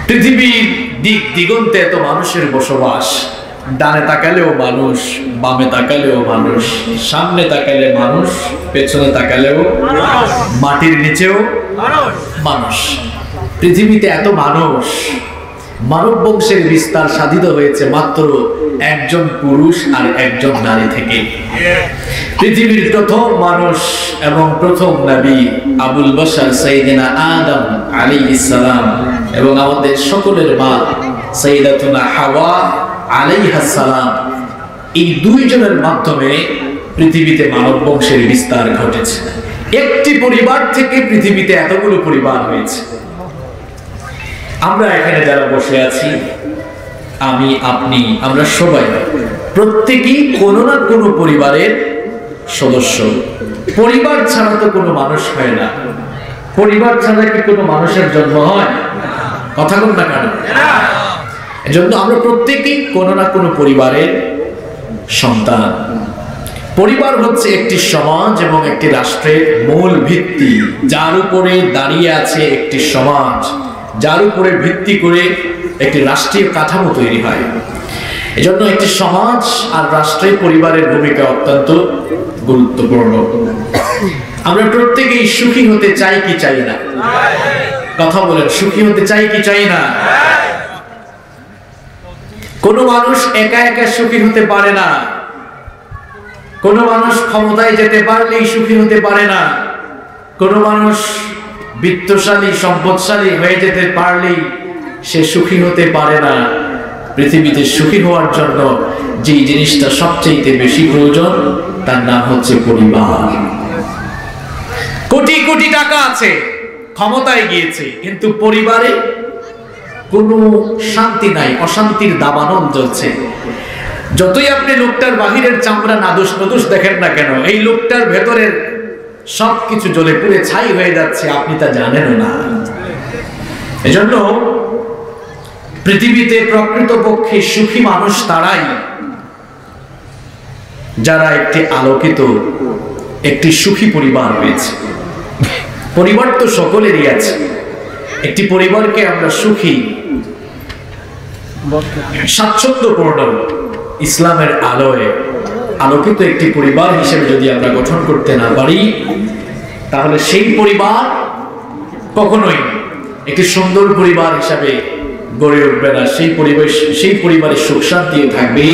পৃথিবীর দিক দিগন্তে এত মানুষের বসবাস, ডানে তাকালেও মানুষ, বামে তাকালেও মানুষ, সামনে তাকালে মানুষ, পেছনে তাকালেও মাটির নিচেও মানুষ। পৃথিবীতে এত মানুষ, মানব বংশের বিস্তার সাধিত হয়েছে মাত্র একজন পুরুষ আর একজন নারী থেকে। পৃথিবীর প্রথম মানুষ এবং প্রথম নবী আবুল বশর সাইয়েদনা আদম আলাইহিস সালাম এবং আমাদের সকলের মা সাইয়েদাতুনা হাওয়া আলাইহাস সালাম, এই দুইজনের মাধ্যমে পৃথিবীতে মানব বংশের বিস্তার ঘটেছে। একটি পরিবার থেকে পৃথিবীতে এতগুলো পরিবার হয়েছে। আমরা এখানে যারা বসে আছি, আমি, আপনি, আমরা সবাই প্রত্যেকেই কোনো না কোনো পরিবারের সদস্য। পরিবার ছাড়া তো কোনো মানুষ হয় না। পরিবার ছাড়া কি কোনো মানুষের জন্ম হয়? কথা বল না কেন? এজন্য আমরা প্রত্যেকেই কোনো না কোনো পরিবারের সন্তান। পরিবার হচ্ছে একটি সমাজ এবং একটি রাষ্ট্রের মূল ভিত্তি, যার উপরে দাঁড়িয়ে আছে একটি সমাজ, যার উপরে ভিত্তি করে একটি রাষ্ট্রীয় কাঠামো তৈরি হয়। এজন্য একটি সমাজ আর রাষ্ট্রে পরিবারের ভূমিকা অত্যন্ত গুরুত্বপূর্ণ। আমরা প্রত্যেকেই সুখী হতে চাই কি চাই না? কথা বলেন, সুখী হতে চাই কি চাই না? কোন মানুষ একা একা সুখী হতে পারে না। কোন মানুষ ক্ষমতায় যেতে পারলেই সুখী হতে পারে না। কোন মানুষ বিত্তশালী সম্পদশালী হয়ে যেতে পারলেই সে সুখী হতে পারে না। পৃথিবীতে সুখী হওয়ার জন্য যে জিনিসটা সবচেয়ে বেশি প্রয়োজন, তার নাম হচ্ছে পরিবার। কোটি কোটি টাকা আছে, ক্ষমতায় গিয়েছে, কিন্তু পরিবারে কোনো শান্তি নাই, অশান্তির দাবানল জ্বলছে। যতই আপনি লোকটার বাহিরের চামড়া নাদুস নদুস দেখেন না কেন, এই লোকটার ভেতরের সবকিছু জ্বলে পুড়ে ছাই হয়ে যাচ্ছে, আপনি তা জানেন না। এজন্য পৃথিবীতে প্রকৃতপক্ষে সুখী মানুষ তারাই যারা একটি আলোকিত, একটি সুখী পরিবার পেয়েছে। পরিবার তো সকলেরই আছে। একটি পরিবারকে আমরা সুখী, স্বাচ্ছন্দ্যপূর্ণ, ইসলামের আলোয় আলোকিত একটি পরিবার হিসেবে যদি আমরা গঠন করতে না পারি, তাহলে সেই পরিবার কখনোই একটি সুন্দর পরিবার হিসাবে গড়ে উঠবে না। সেই পরিবারের সুখ শান্তি থাকবে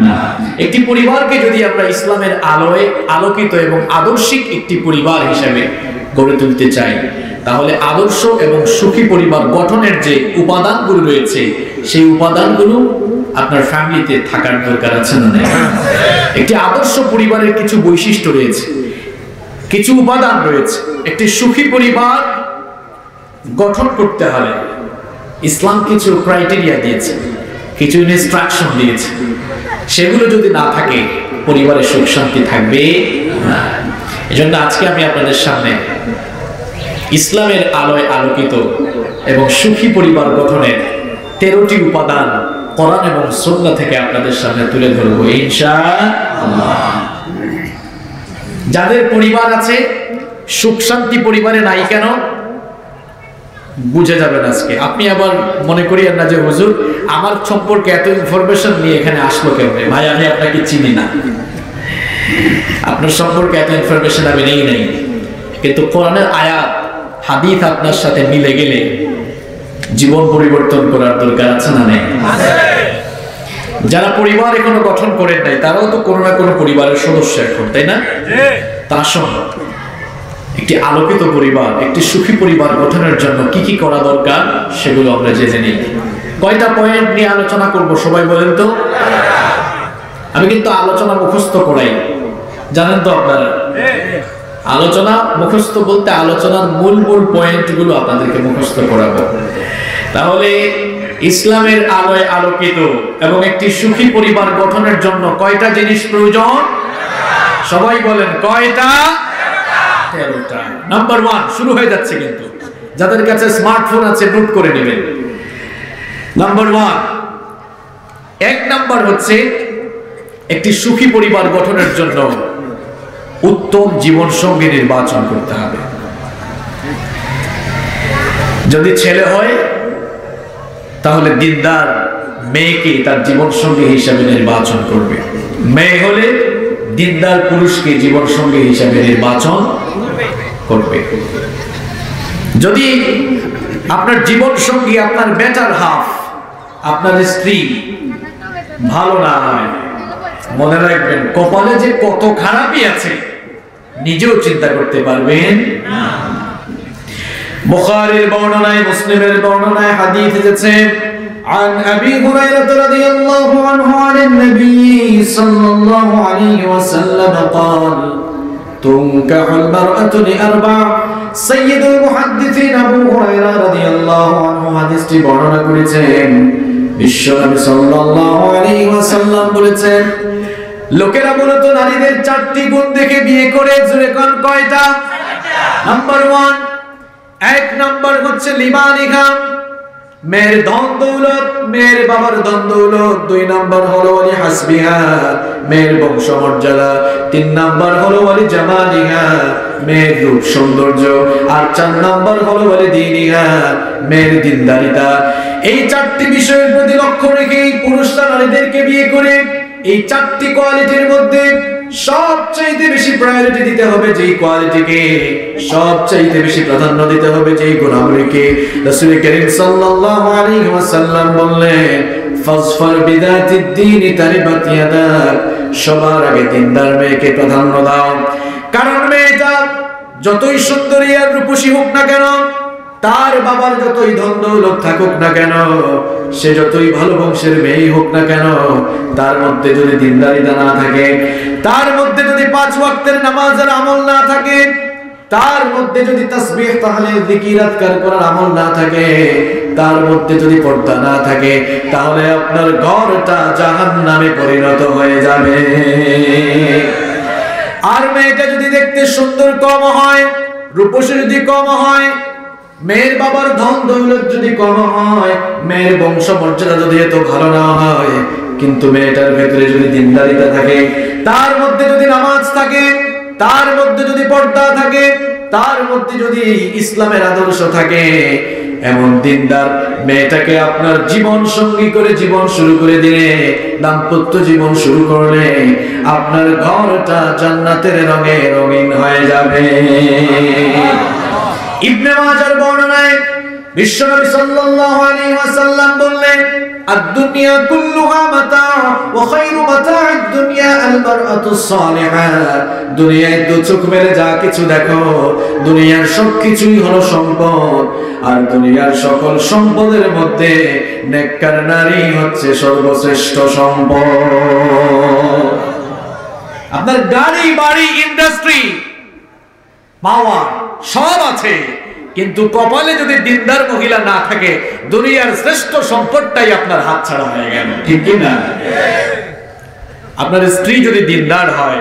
না। একটি পরিবারকে যদি আমরা ইসলামের আলোয় আলোকিত এবং আদর্শিক একটি পরিবার হিসাবে গড়ে তুলতে চাই, তাহলে আদর্শ এবং সুখী পরিবার গঠনের যে উপাদানগুলো রয়েছে, সেই উপাদানগুলো আপনার ফ্যামিলিতে থাকার দরকার আছে না? একটি আদর্শ পরিবারের কিছু বৈশিষ্ট্য রয়েছে, কিছু উপাদান রয়েছে। একটি সুখী পরিবার গঠন করতে হলে ইসলাম কিছু ক্রাইটেরিয়া দিয়েছে, কিছু ইনস্ট্রাকশন দিয়েছে। সেগুলো যদি না থাকে, পরিবারের সুখ শান্তি থাকবে না। এজন্য আজকে আমি আপনাদের সামনে ইসলামের আলোয় আলোকিত এবং সুখী পরিবার গঠনের 13টি উপাদান কোরআন এবং সুন্নাহ থেকে আপনাদের সামনে তুলে ধরবো ইনশাআল্লাহ। যাদের পরিবার আছে, সুখ শান্তি পরিবারে নাই কেন বুঝে যাবেন আজকে। আপনি আবার মনে করিয়েন না যে হুজুর আমার সম্পর্কে এত ইনফরমেশন নিয়ে এখানে আসলো কেমনে? ভাই, আমি আপনাকে চিনি না, আপনার সম্পর্কে এত ইনফরমেশন আমি নেই। কিন্তু কোরআনের আয়াত হাদিস আপনার সাথে মিলে গেলে জীবন পরিবর্তন করার দরকার আছে না? নেই? যারা পরিবার এখনো গঠন করেন নাই, তারাও তো কোনো না কোনো পরিবারের সদস্য এখন, তাই না? তার সঙ্গে একটি আলোকিত পরিবার, একটি সুখী পরিবার গঠনের জন্য কি কি করা দরকার, সেগুলো আমরা জেনে নিই। কয়টা পয়েন্ট নিয়ে আলোচনা করব সবাই বলেন তো? আমি কিন্তু আলোচনা মুখস্থ করাই, জানেন তো আপনারা। আলোচনা মুখস্থ বলতে আলোচনার মূল পয়েন্টগুলো আপনাদেরকে মুখস্থ করাবো। তাহলে ইসলামের আলোয় আলোকিত এবং একটি সুখী পরিবার গঠনের জন্য কয়টা জিনিস প্রয়োজন? সবাই বলেন কয়টা? 13টা। নাম্বার 1 শুরু হয়ে যাচ্ছে, কিন্তু যাদের কাছে স্মার্টফোন আছে নোট করে নেবেন। নাম্বার 1, 1 নাম্বার হচ্ছে একটি সুখী পরিবার গঠনের জন্য উত্তম জীবন সঙ্গী নির্বাচন করতে হবে। যদি ছেলে হয় তাহলে দিনদার মেয়েকে তার জীবন সঙ্গী হিসাবে নির্বাচন করবে। মেয়ে হলে দিনদার পুরুষকে জীবন সঙ্গী হিসাবে নির্বাচন করবে। যদি আপনার জীবন সঙ্গী, আপনার বেটার হাফ, আপনার স্ত্রী ভালো না হয়, মনে রাখবেন কপালে যে কত খারাপই আছে নিজেও চিন্তা করতে পারবেন না। বুখারীর বর্ণনায়, মুসলিমের বর্ণনায় হাদিস এসেছে, عن أبي هريرة رضي الله عنه عن النبي صلى الله عليه وسلم قال تنكح المرأة لأربع سيد المحدثين أبو هريرة رضي الله عنه হাদিসটি বর্ণনা করেছেন। বিশ্বনবী সাল্লাল্লাহু আলাইহি ওয়াসাল্লাম বলেছেন, লোকেরা মূলত নারীদের চারটি গুণ দেখে বিয়ে করে। জোরে কোন কয়টা? নাম্বার 1, এক নাম্বার হচ্ছে লিমানিহা, মেয়ের ধন দৌলত, মেয়ের বাবার ধন দৌলত। 2 নাম্বার হলো ওয়ালি হাসবিহা, মেয়ের বংশমর্যাদা। 3 নাম্বার হলো ওয়ালি জামালিহা, মেয়ের রূপ সৌন্দর্য। আর 4 নাম্বার হলো ওয়ালি দীনিহা, মেয়ের দিনদারিতা। এই 4টি বিষয়ের প্রতি লক্ষ্য রেখে পুরুষরা নারীদেরকে বিয়ে করে। এই 4টি কোয়ালিটির মধ্যে সবচাইতে বেশি প্রায়োরিটি দিতে হবে যেই কোয়ালিটিকে, সবচাইতে বেশি প্রাধান্য দিতে হবে যেই গুণাবলীকে। রাসূল করিম সাল্লাল্লাহু আলাইহি ওয়াসাল্লাম বললেন, ফাজফার বিদাতিদ দীনি তারিবাত ইয়াদাক, সবার আগে দিনদার মেয়েকে প্রাধান্য দাও। কারণ মেয়েটা যতই সুন্দরী আর রূপসী হোক না কেন, তার বাবার যতই ধন দৌলত থাকুক না কেন, সে যতই ভালো বংশের মেয়ে হোক না কেন, তার মধ্যে যদি দিনদারিতা না থাকে, তার মধ্যে যদি 5 ওয়াক্তের নামাজের আমল না থাকে, তার মধ্যে যদি তাসবিহ তাহলিল জিকির আজকার করার আমল না থাকে, তার মধ্যে যদি পর্দা না থাকে, তাহলে আপনার ঘরটা জাহান্নামে পরিণত হয়ে যাবে। আর মেয়েটা যদি দেখতে সুন্দর কম হয়, রূপসী যদি কম হয়, মেয়ের বাবার ধন দৌলত যদি কম হয়, মেয়ের বংশ মর্যাদা যদি এত ভালো না হয়, কিন্তু মেয়েটার ভেতরে যদি দিনদারিতা থাকে, তার মধ্যে যদি নামাজ থাকে, তার মধ্যে যদি পর্দা থাকে, তার মধ্যে যদি ইসলামের আদর্শ থাকে, এমন দিনদার মেয়েটাকে আপনার জীবন সঙ্গী করে জীবন শুরু করে দিলে, দাম্পত্য জীবন শুরু করলে, আপনার ঘরটা জান্নাতের রঙে রঙিন হয়ে যাবে। ইবনে মাজার বর্ণনায় বিশ্বনবী সাল্লাল্লাহু আলাইহি ওয়াসাল্লাম বললেন, আদ-দুনিয়া কুল্লুহা মাতা ওয়া খায়রু মাতা'আদ দুনিয়া আল-মারআতুস সালিহা। দুনিয়ায় দু চোখ মেলে যা কিছু দেখো, দুনিয়ার সবকিছুই হলো সম্পদ, আর দুনিয়ার সকল সম্পদের মধ্যে নেককার নারী হচ্ছে সর্বশ্রেষ্ঠ সম্পদ। আপনার গাড়ি, বাড়ি, ইন্ডাস্ট্রি, পাওয়ার সব আছে, কিন্তু কপালে যদি দিনদার মহিলা না থাকে, দুনিয়ার শ্রেষ্ঠ সম্পদটাই আপনার হাতছাড়া হয়ে গেল। ঠিক কি না? আপনার স্ত্রী যদি দিনদার হয়,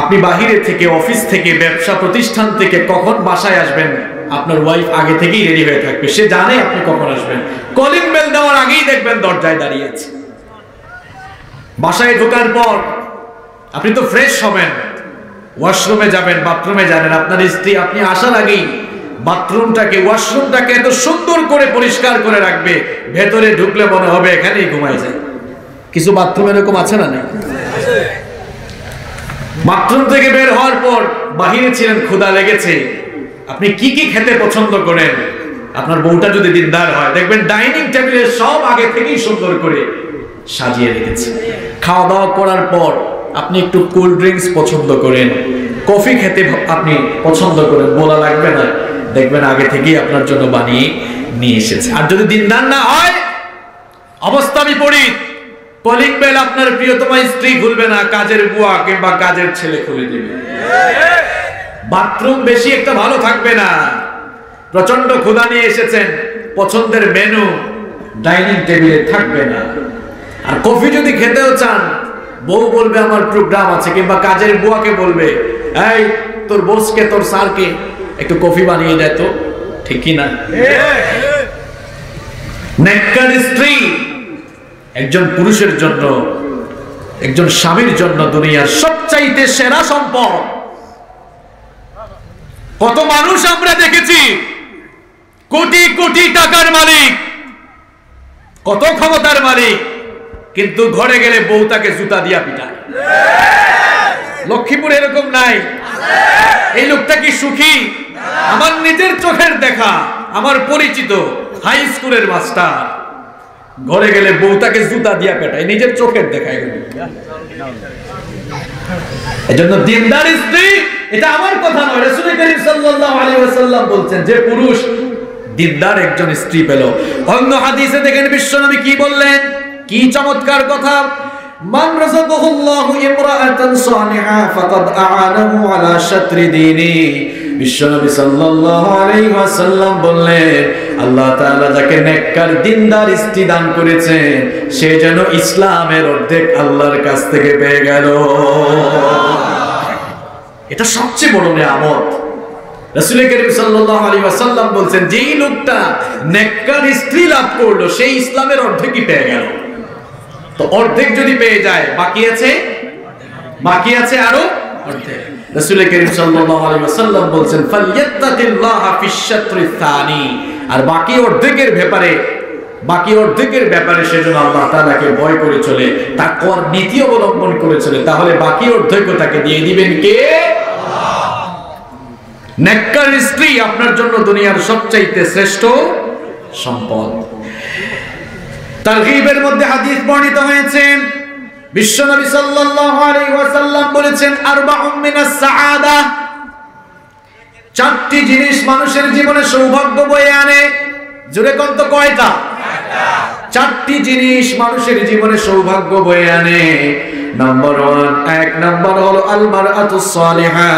আপনি বাহিরে থেকে, অফিস থেকে, ব্যবসা প্রতিষ্ঠান থেকে কখন বাসায় আসবেন, আপনার ওয়াইফ আগে থেকেই রেডি হয়ে থাকবে। সে জানে আপনি কখন আসবেন। কলিং বেল দেওয়ার আগেই দেখবেন দরজায় দাঁড়িয়ে আছে। বাসায় ঢোকার পর আপনি তো ফ্রেশ হবেন, ওয়াশরুমে যাবেন, বাথরুমে যাবেন, আপনার স্ত্রী আপনি আসার আগেই বাথরুমটাকে, ওয়াশরুমটাকে এত সুন্দর করে পরিষ্কার করে রাখবে, ভেতরে ঢুকলে মনে হবে এখানেই ঘুমায় যায়। কিছু বাথরুম এরকম আছে না? নাই? বাথরুম থেকে বের হওয়ার পর বাহিরে ছিলেন, ক্ষুধা লেগেছে, আপনি কি কি খেতে পছন্দ করেন, আপনার বউটা যদি দিনদার হয়, দেখবেন ডাইনিং টেবিলে সব আগে থেকেই সুন্দর করে সাজিয়ে রেখেছে। খাওয়া দাওয়া করার পর আপনি একটু কোল্ড ড্রিঙ্কস পছন্দ করেন, কফি খেতে আপনি পছন্দ করেন, বলা লাগবে না, দেখবেন আগে থেকেই আপনার জন্য বানিয়ে নিয়ে এসেছে। আর যদি দিনদার না হয়, অবস্থা বিপরীত, কলিং বেল আপনার প্রিয়তমা স্ত্রী খুলবে না, কাজের বুয়া কিংবা কাজের ছেলে খুলে দেবে। বাথরুম বেশি একটা ভালো থাকবে না, প্রচন্ড ক্ষুধা নিয়ে এসেছেন, পছন্দের মেনু ডাইনিং টেবিলে থাকবে না। আর কফি যদি খেতেও চান, বউ বলবে আমার প্রোগ্রাম আছে, কিংবা কাজের বুয়াকে বলবে, এই তোর বসকে, তোর স্যারকে একটু কফি বানিয়ে দেয় তো। ঠিক কি না? নেককার স্ত্রী একজন পুরুষের জন্য, একজন স্বামীর জন্য দুনিয়ার সবচাইতে সেরা সম্পদ। কত মানুষ আমরা দেখেছি কোটি কোটি টাকার মালিক, কত ক্ষমতার মালিক, কিন্তু ঘরে গেলে বউ তাকে জুতা দিয়া পিটায়। লক্ষ্মীপুর এরকম নাই? এই লোকটা কি সুখী? আমার নিজের চোখের দেখা, আমার পরিচিত হাই স্কুলের মাস্টার, ঘরে গেলে বউ তাকে জুতা দিয়া পেটায়, নিজের চোখের দেখা। এজন্য দিনদার স্ত্রী, এটা আমার কথা নয়, রাসূল করিম সাল্লাল্লাহু আলাইহি ওয়াসাল্লাম বলছেন, যে পুরুষ দিনদার একজন স্ত্রী পেল। অন্য হাদিসে দেখেন বিশ্বনবী কি বললেন, কি চমৎকার কথা। মান রাযাকাহুল্লাহু ইমরাআতান সালিহা ফাকাদ আ'ানাহু আলা শাতরি দীনি। বিশ্বনবী সাল্লাল্লাহু আলাইহি ওয়াসাল্লাম বললেন, আল্লাহ তাআলা যাকে নেককার দিনদার স্ত্রী দান করেছেন, সে যেন ইসলামের অর্ধেক আল্লাহর কাছ থেকে পেয়ে গেল। এটা সবচেয়ে বড় নিয়ামত। রাসূল করিম সাল্লাল্লাহু আলাইহি ওয়াসাল্লাম বলছেন, যেই লোকটা নেককার স্ত্রী লাভ করলো, সেই ইসলামের অর্ধেকই পেয়ে গেল। তো অর্ধেক যদি পেয়ে যায়, বাকি আছে আরো অর্ধেক। রাসূল করিম সাল্লাল্লাহু আলাইহি ওয়াসাল্লাম বলছেন, ফালইয়াত্তাকিল্লাহা ফিশ-শাত্রি সানি। আর বাকি অর্ধেকের ব্যাপারে সেজন্য আল্লাহ তাআলাকে ভয় করে চলে, তাকওয়ার নীতি অবলম্বন করে চলে, তাহলে বাকি অর্ধেকও তাকে দিয়ে দিবেন কে? আল্লাহ। নেককার স্ত্রী আপনার জন্য দুনিয়ার সবচাইতে শ্রেষ্ঠ সম্পদ। তারগীবের মধ্যে হাদিস বর্ণিত হয়েছে, বিশ্বনবী সাল্লাল্লাহু আলাইহি ওয়াসাল্লাম বলেছেন, আরবাউম মিনাস সাআদা, চারটি জিনিস মানুষের জীবনে সৌভাগ্য বয়ে আনে। জোরে কোন তো কয়টা? চারটি জিনিস মানুষের জীবনে সৌভাগ্য বয়ে আনে। নাম্বার 1, এক নাম্বার হলো আল মারআতুস সালিহা,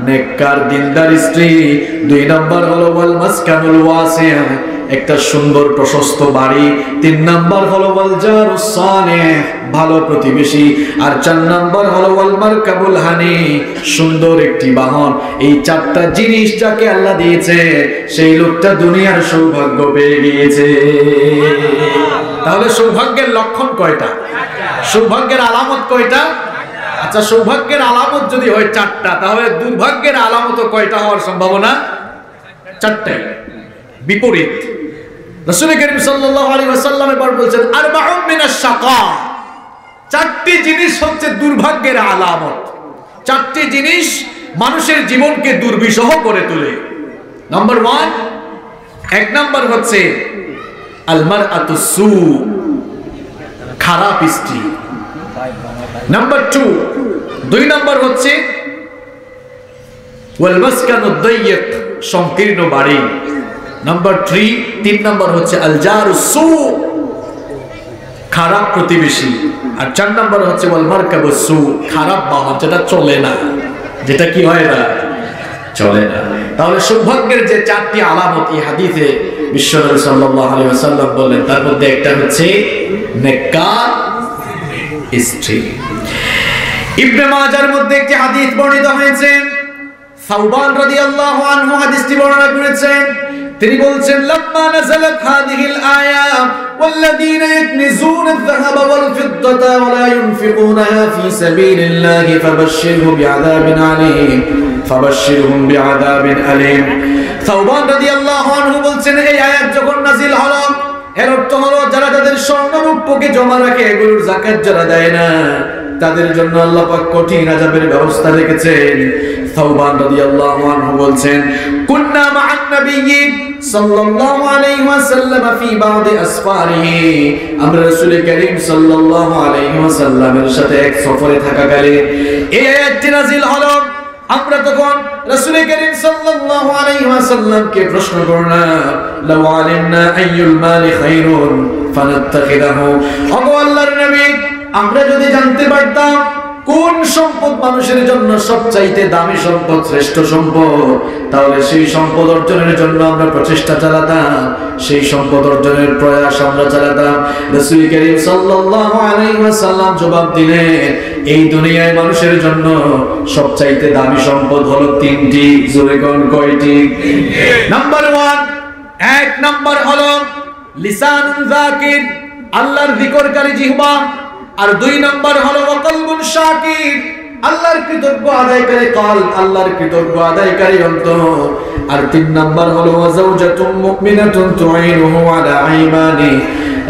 নেককার দিনদার স্ত্রী। 2 নাম্বার হলো ওয়াল মাসকানুল ওয়াসিআ, একটা সুন্দর প্রশস্ত বাড়ি। 3 নাম্বার হলো ওয়াল জারুস সালিহ, ভালো প্রতিবেশী। আর 4 নাম্বার হলো ওয়াল মারকাবুল হানি, সুন্দর একটি বাহন। এই 4টা জিনিস যাকে আল্লাহ দিয়েছে, সেই লোকটা দুনিয়ার সৌভাগ্য পেয়ে গিয়েছে। তাহলে সৌভাগ্যের লক্ষণ কয়টা? সৌভাগ্যের আলামত কয়টা? আচ্ছা, সৌভাগ্যের আলামত যদি হয় 4টা, তাহলে দুর্ভাগ্যের আলামত কয়টা হওয়ার সম্ভাবনা? 4টাই। বিপরীত। রাসূল করিম সাল্লাল্লাহু আলাইহি ওয়াসাল্লাম এবার বলছেন, আরবাউম মিনাশ শাকা, 4টি জিনিস হচ্ছে দুর্ভাগ্যের আলামত। 4টি জিনিস মানুষের জীবনকে দুর্বিষহ করে তোলে। নাম্বার 1, 1 নাম্বার হচ্ছে আল মারআতুস সু, খারাপ স্ত্রী। নাম্বার 2 নাম্বার হচ্ছে ওয়াল মাসকানুদ দাইয়িক, সংকীর্ণ বাড়ি। নাম্বার 3 নাম্বার হচ্ছে আল জারুস সু, খারাপ প্রতিবেশী। আর 4 নাম্বার হচ্ছে ওয়াল মারকাবুস সু, খারাপ বাহন, যেটা চলে না, যেটা কি হয় না, চলে না। তাহলে সৌভাগ্যের যে 4টি আলামত এই হাদিসে বিশ্বনবী সাল্লাল্লাহু আলাইহি ওয়াসাল্লাম বললেন, তার মধ্যে একটা হচ্ছে নেককার স্ত্রী। ইবনে মাজার মধ্যে একটি হাদিস বর্ণিত হয়েছে, সাওবান রাদিয়াল্লাহু আনহু হাদিসটি বর্ণনা করেছেন। তিনি বলছেন, লাম্মা নাযালাত হাযিহিল আয়া ওয়াল্লাযীনা ইয়াকনিজুনা আয-যাহাবা ওয়াল ফিদ্দাতা ওয়া লা ইউনফিকুনাহা ফী সাবীলিল্লাহি ফাবাশশিরহুম বিআযাবিন আলীম। সাওবান রাদিয়াল্লাহু আনহু বলছেন, এই আয়াত যখন নাযিল হলো, এর অর্থ হলো যারা তাদের স্বর্ণ রূপকে জমা রাখে, এগুলোর যাকাত যারা দেয় না, তাদের জন্য আল্লাহ পাক কঠিন আযাবের ব্যবস্থা রেখেছেন। সাওবান রাদিয়াল্লাহু আনহু বলছেন, কুন্না মা'আন নাবিয়্যি সাল্লাল্লাহু আলাইহি ওয়াসাল্লাম ফি বা'দি আসফারিহি, আমরা রাসূল করিম সাল্লাল্লাহু আলাইহি ওয়াসাল্লামের সাথে এক সফরে থাকাকালে এই আয়াতটি নাযিল হলো। আমরা তখন রাসূল করিম সাল্লাল্লাহু আলাইহি ওয়াসাল্লামকে প্রশ্ন করলাম, লাউ আলিমনা আইয়ুল মালি খায়রুন ফানাত্তাখিদাহু, ওগো আল্লাহর নবী, আমরা যদি জানতে পারতাম কোন সম্পদ মানুষের জন্য সবচাইতে দামি সম্পদ, শ্রেষ্ঠ সম্পদ, তাহলে সেই সম্পদ অর্জনের জন্য আমরা প্রচেষ্টা চালাতাম, সেই সম্পদ অর্জনের প্রয়াস আমরা চালাতাম। রাসূল করিম সাল্লাল্লাহু আলাইহি ওয়াসাল্লাম জবাব দিলেন, এই দুনিয়ায় মানুষের জন্য সবচাইতে দামি সম্পদ হলো 3টি। জোরে কোন কয়টি? নাম্বার 1, 1 নাম্বার হলো লিসানুন যাকির, আল্লাহর যিকরকারী জিহ্বা। আর 2 নাম্বার হলো কলবুন শাকির, আল্লাহর কৃতজ্ঞ আদায়কারী কলব, আল্লাহর কৃতজ্ঞ আদায়কারী অন্তর। আর 3 নাম্বার হলো ওয়াজাউজাতুম মুমিনাতুন তুঈনুহু আলা ঈমানি।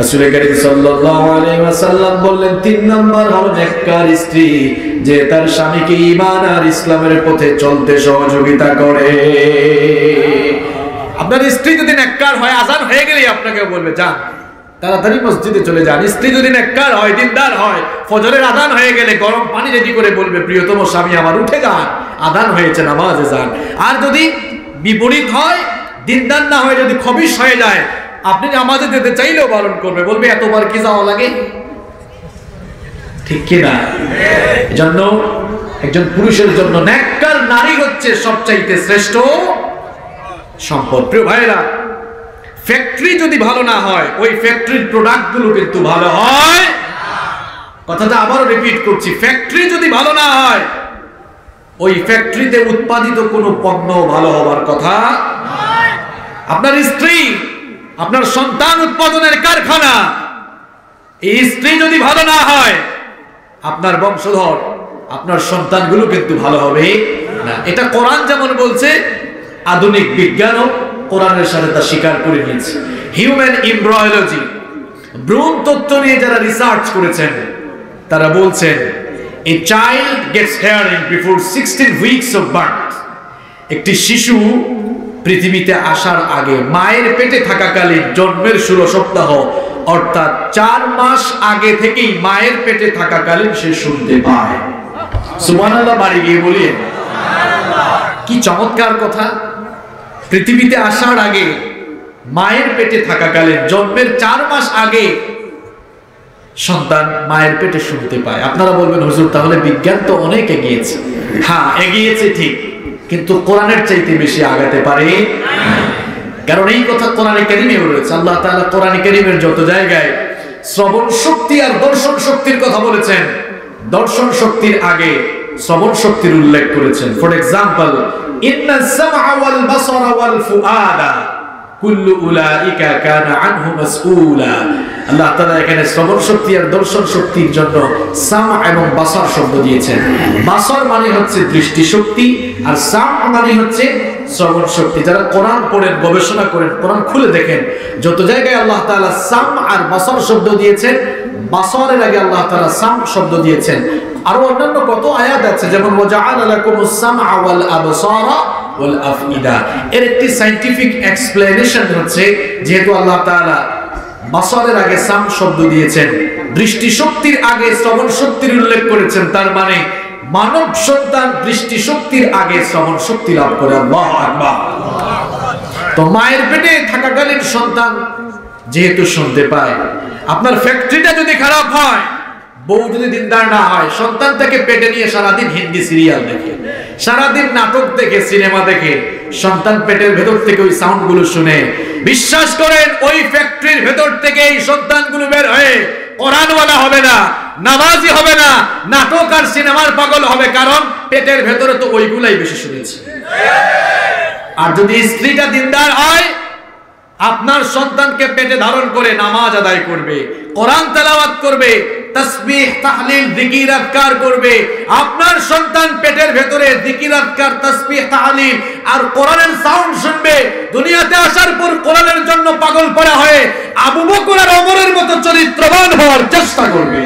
রাসূল করিম সাল্লাল্লাহু আলাইহি ওয়াসাল্লাম বললেন 3 নাম্বার হলো নেককার স্ত্রী, যে তার স্বামীকে ঈমান আর ইসলামের পথে চলতে সহযোগিতা করে। আপনার স্ত্রী যদি নেককার হয়, আযান হয়ে গেলেই আপনাকে বলবে যান তাড়াতাড়ি মসজিদে চলে যান। স্ত্রী যদি নেককার হয়, দিনদার হয়, ফজরের আযান হয়ে গেলে গরম পানি রেডি করে বলবে প্রিয়তম স্বামী আমার উঠে যান, আযান হয়েছে নামাজে যান। আর যদি বিপরীত হয়, দিনদার না হয়, যদি খবিশ হয়ে যায়, আপনি নামাজে যেতে চাইলেও বারণ করবে, বলবে এতবার কি যাওয়া লাগে, ঠিক কি না? এজন্য একজন পুরুষের জন্য নেককার নারী হচ্ছে সবচাইতে শ্রেষ্ঠ সম্পদ। প্রিয় ভাইরা, ফ্যাক্টরি যদি ভালো না হয়, ওই ফ্যাক্টরির প্রোডাক্ট গুলো কিন্তু ভালো হয়। কথাটা আবারও রিপিট করছি, ফ্যাক্টরি যদি ভালো না হয়, ওই ফ্যাক্টরিতে উৎপাদিত কোনো পণ্য ভালো হবার কথা নয়। আপনার স্ত্রী আপনার সন্তান উৎপাদনের কারখানা, এই স্ত্রী যদি ভালো না হয়, আপনার বংশধর, আপনার সন্তানগুলো কিন্তু ভালো হবে না। এটা কোরআন যেমন বলছে, আধুনিক বিজ্ঞানও কোরআনের সাথে তা স্বীকার করে নিয়েছে। হিউম্যান এমব্রায়োলজি, ভ্রূণ তত্ত্ব নিয়ে যারা রিসার্চ করেছেন, তারা বলছেন a child gets hearing before 16 weeks of birth। একটি শিশু পৃথিবীতে আসার আগে, মায়ের পেটে থাকাকালীন জন্মের 16 সপ্তাহ অর্থাৎ 4 মাস আগে থেকেই মায়ের পেটে থাকাকালীন সে শুনতে পায়। সুবহানাল্লাহ, বাড়ি গিয়ে বলি কি চমৎকার কথা। পৃথিবীতে আসার আগে, মায়ের পেটে থাকাকালীন, জন্মের 4 মাস আগে সন্তান মায়ের পেটে শুনতে পায়। আপনারা বলবেন হুজুর তাহলে বিজ্ঞান তো অনেক এগিয়েছে। হ্যাঁ, এগিয়েছে ঠিক, কিন্তু কোরআনের চাইতে বেশি আগাতে পারে, কারণ এই কথা কোরআনে কারীমেও রয়েছে। আল্লাহ তাআলা কোরআনে কারীমের যত জায়গায় শ্রবণ শক্তি আর দর্শন শক্তির কথা বলেছেন, দর্শন শক্তির আগে শ্রবণ শক্তির উল্লেখ করেছেন। ফর এক্সাম্পল, ইন্নাস সামআ ওয়াল বাসারা ওয়াল ফুআদা কুল্লু উলাইকা কানা আনহু মাসউলা। আল্লাহ তাআলা এখানে শ্রবণ শক্তি আর দর্শন শক্তির জন্য সাম এবং বাসার শব্দ দিয়েছেন। বাসার মানে হচ্ছে দৃষ্টি শক্তি, আর সাম মানে হচ্ছে শ্রবণ শক্তি। যারা কোরআন পড়েন, গবেষণা করেন, কোরআন খুলে দেখেন, যত জায়গায় আল্লাহ তাআলা সাম আর বাসার শব্দ দিয়েছেন, বাসারের আগে আল্লাহ তাআলা সাম শব্দ দিয়েছেন। আরো অন্যান্য কত আয়াত আছে, যেমন ওয়াজআলা লাকুমুস সামআ ওয়াল আবসারা ওয়াল আফইদা। এর একটি সায়েন্টিফিক এক্সপ্লেনেশন হচ্ছে, যেহেতু আল্লাহ তাআলা বাসারের আগে সাম শব্দ দিয়েছেন, দৃষ্টি শক্তির আগে শ্রবণ শক্তির উল্লেখ করেছেন, তার মানে মানব সন্তান দৃষ্টি শক্তির আগে শ্রবণ শক্তি লাভ করে। আল্লাহু আকবার। তো মায়ের পেটে থাকাকালীন সন্তান যেহেতু শুনতে পায়, আপনার ফ্যাক্টরিটা যদি খারাপ হয়, বউ যদি দিনদার না হয়, সন্তান থেকে পেটে নিয়ে সারাদিন হিন্দি সিরিয়াল দেখে, সারাদিন নাটক দেখে, সিনেমা দেখে, সন্তান পেটের ভেতর থেকে ওই সাউন্ড গুলো শুনে, বিশ্বাস করেন ওই ফ্যাক্টরির ভেতর থেকে এই সন্তানগুলো বের হয়ে কোরআনওয়ালা হবে না, নামাজি হবে না, নাটক আর সিনেমার পাগল হবে, কারণ পেটের ভেতরে তো ওইগুলাই বেশি শুনেছে। আর যদি স্ত্রীটা দিনদার হয়, আপনার সন্তানকে পেটে ধারণ করে নামাজ আদায় করবে, কোরআন তেলাওয়াত করবে, তাসবিহ, তাহলিল, জিকির, আজকার করবে। আপনার সন্তান পেটের ভেতরে জিকির, আজকার, তাসবিহ, তাহলিল আর কোরআনের সাউন্ড শুনবে। দুনিয়াতে আসার পর কোরআনের জন্য পাগল পড়া হয়ে আবু বকর আর ওমরের মতো চরিত্রবান হওয়ার চেষ্টা করবে।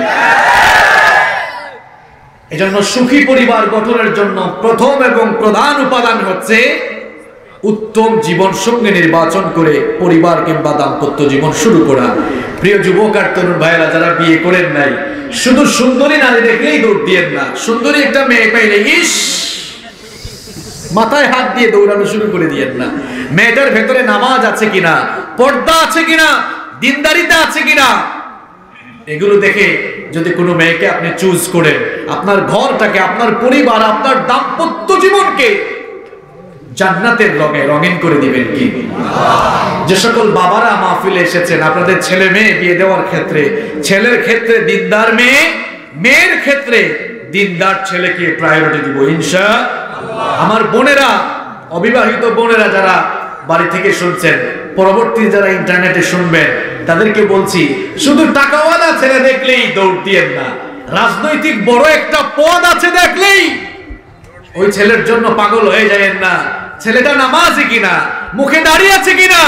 এজন্য সুখী পরিবার গঠনের জন্য প্রথম এবং প্রধান উপাদান হচ্ছে উত্তম জীবন সঙ্গী নির্বাচন করে পরিবার কিংবা দাম্পত্য জীবন শুরু করা। প্রিয় যুবক আর তরুণ ভাইরা যারা বিয়ে করেন নাই, শুধু সুন্দরী নারী দেখলেই দৌড় দিয়েন না। সুন্দরী একটা মেয়ে পাইলে ইস মাথায় হাত দিয়ে দৌড়ানো শুরু করে দিয়েন না। মেয়েটার ভেতরে নামাজ আছে কিনা, পর্দা আছে কিনা, দিনদারিতা আছে কিনা, এগুলো দেখে যদি কোনো মেয়েকে আপনি চুজ করেন, আপনার ঘরটাকে, আপনার পরিবার, আপনার দাম্পত্য জীবনকে জান্নাতের রঙে রঙিন করে দিবেন কি? যে সকল বাবারা মাহফিলে এসেছেন, আপনাদের ছেলে মেয়ে বিয়ে দেওয়ার ক্ষেত্রে, ছেলের ক্ষেত্রে দিনদার মেয়ে, মেয়ের ক্ষেত্রে দিনদার ছেলেকে প্রায়োরিটি দিব ইনশাআল্লাহ। আমার বোনেরা, অবিবাহিত বোনেরা যারা বাড়ি থেকে শুনছেন, পরবর্তী যারা ইন্টারনেটে শুনবেন, তাদেরকে বলছি, শুধু টাকাওয়ালা ছেলে দেখলেই দৌড় দিয়েন না। রাজনৈতিক বড় একটা পদ আছে দেখলেই ওই ছেলের জন্য পাগল হয়ে যাবেন না। ছেলেটা নামাজি কিনা, মুখে দাঁড়িয়ে আছে কিনা,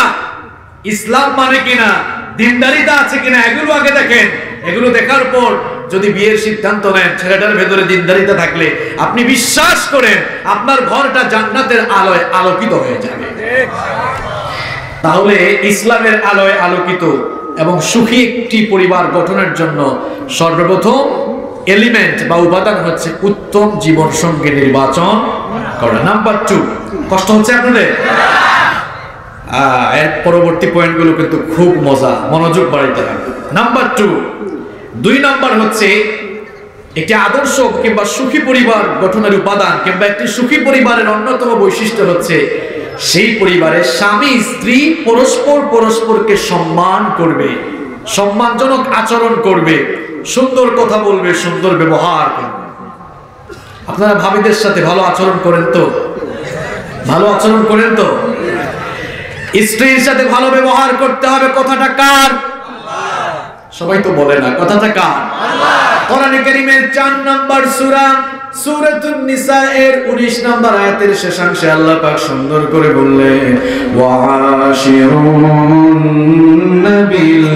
ইসলাম মানে কিনা, দিনদারিতা আছে কিনা, এগুলো আগে দেখেন। এগুলো দেখার পর যদি বিয়ের সিদ্ধান্ত নেন, ছেলেটার ভেতরে দিনদারিতা থাকলে আপনি বিশ্বাস করেন আপনার ঘরটা জান্নাতের আলোয় আলোকিত হয়ে যাবে। তাহলে ইসলামের আলোয় আলোকিত এবং সুখী একটি পরিবার গঠনের জন্য সর্বপ্রথম এলিমেন্ট বা উপাদান হচ্ছে উত্তম জীবন সঙ্গী নির্বাচন করা। নাম্বার 2, কষ্ট হচ্ছে আপনাদের? এর পরবর্তী পয়েন্টগুলো কিন্তু খুব মজা, মনোযোগ বাড়াইতে হবে। নাম্বার 2 নাম্বার হচ্ছে একটি আদর্শ কিংবা সুখী পরিবার গঠনের উপাদান কিংবা একটি সুখী পরিবারের অন্যতম বৈশিষ্ট্য হচ্ছে সেই পরিবারে স্বামী স্ত্রী পরস্পরকে সম্মান করবে, সম্মানজনক আচরণ করবে, সুন্দর কথা বলবে, সুন্দর ব্যবহার করবে। আপনারা ভাবিদের সাথে ভালো আচরণ করেন তো? ভালো আচরণ করেন তো? স্ত্রীর সাথে ভালো ব্যবহার করতে হবে। কথাটা কার? সবাই তো বলে না, কথাটা কার? কোরআনে কারীমের 4 নম্বর সূরা সূরাতুন নিসা এর 19 নম্বর আয়াতের শেষাংশে আল্লাহ পাক সুন্দর করে বললেন, ওয়াশিরুন বিল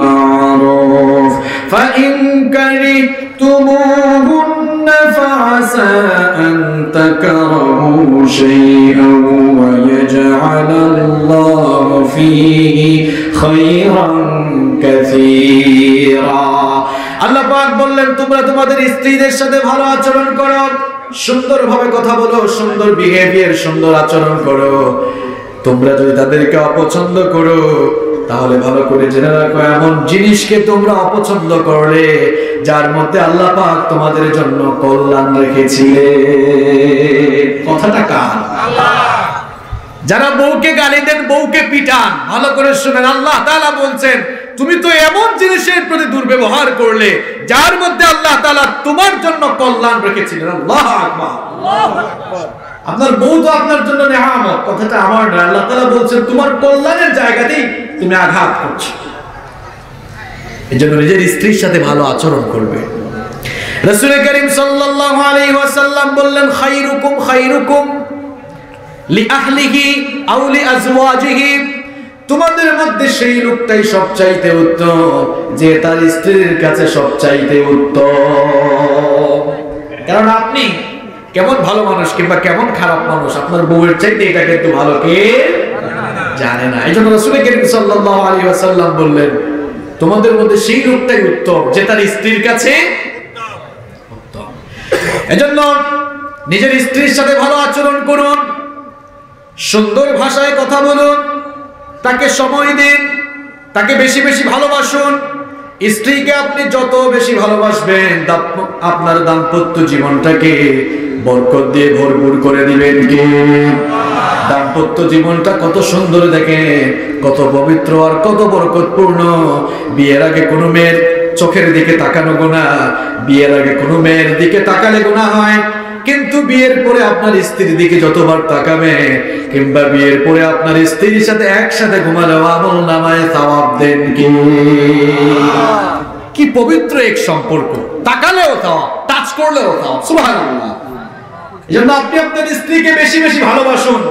মারুফ ফাইন কারিতুমুহুন্না ফাআসা আন তাকরাহু শাইআন ওয়া ইয়াজআলাল্লাহু ফীহি খায়রান কাসীরা। আল্লাহ পাক বললেন, তোমরা তোমাদের স্ত্রীদের সাথে ভালো আচরণ করো, সুন্দরভাবে কথা বলো, সুন্দর বিহেভিয়ার, সুন্দর আচরণ করো। তোমরা যদি তাদেরকে অপছন্দ করো তাহলে ভালো করে জেনে রাখো, এমন জিনিসকে তোমরা অপছন্দ করলে যার মধ্যে আল্লাহ পাক তোমাদের জন্য কল্যাণ রেখেছিলেন। কথাটা কার? আল্লাহ। যারা বউকে গালি দেন, বউকে পিটান, ভালো করে শুনেন, আল্লাহ তাআলা বলছেন তুমি তো এমন জিনিসের প্রতি দুর্ব্যবহার করলে যার মধ্যে আল্লাহ তাআলা তোমার জন্য কল্যাণ রেখেছিলেন। আল্লাহু আকবার, আল্লাহু আকবার। আপনার বউ তো আপনার জন্য নেয়ামত, কথাটা আমার না। আল্লাহ তাআলা বলছেন তোমার কল্যাণের জায়গাতেই তুমি আঘাত করছো। এজন্য নিজের স্ত্রীর সাথে ভালো আচরণ করবে। রাসূল করিম সাল্লাল্লাহু আলাইহি ওয়াসাল্লাম বললেন, খায়রুকুম খায়রুকুম লিআহলিহি আও লিআজওয়াজিহি, তোমাদের মধ্যে সেই লোকটাই সবচাইতে উত্তম যে তার স্ত্রীর কাছে সবচাইতে উত্তম। কারণ আপনি কেমন ভালো মানুষ কিংবা কেমন খারাপ মানুষ আপনার বউয়ের চাইতে এটা কিন্তু ভালো কে জানে না। এই জন্য রাসূল করিম সাল্লাল্লাহু আলাইহি ওয়াসাল্লাম বললেন, তোমাদের মধ্যে সেই লোকটাই উত্তম যে তার স্ত্রীর কাছে উত্তম। এজন্য নিজের স্ত্রীর সাথে ভালো আচরণ করুন, সুন্দর ভাষায় কথা বলুন, তাকে সময় দিন, তাকে বেশি বেশি ভালোবাসুন। স্ত্রীকে আপনি যত বেশি ভালোবাসবেন আপনার দাম্পত্য জীবনটাকে বরকত দিয়ে ভরপুর করে দিবেন কে? দাম্পত্য জীবনটা কত সুন্দর দেখেন, কত পবিত্র আর কত বরকতপূর্ণ। বিয়ের আগে কোনো মেয়ের চোখের দিকে তাকানো গুনাহ, বিয়ের আগে কোনো মেয়ের দিকে তাকালে গুনাহ হয়, কিন্তু বিয়ের পরে আপনার স্ত্রীর দিকে যতবার তাকাবেন কিংবা বিয়ের পরে আপনার স্ত্রীর সাথে একসাথে ঘুমালে আমল নামায় সওয়াব দেন কি? কি পবিত্র এক সম্পর্ক, তাকালেও সওয়াব, টাচ করলেও সওয়াব। সুবহানাল্লাহ। এজন্য আপনি আপনার স্ত্রীকে বেশি বেশি ভালোবাসুন,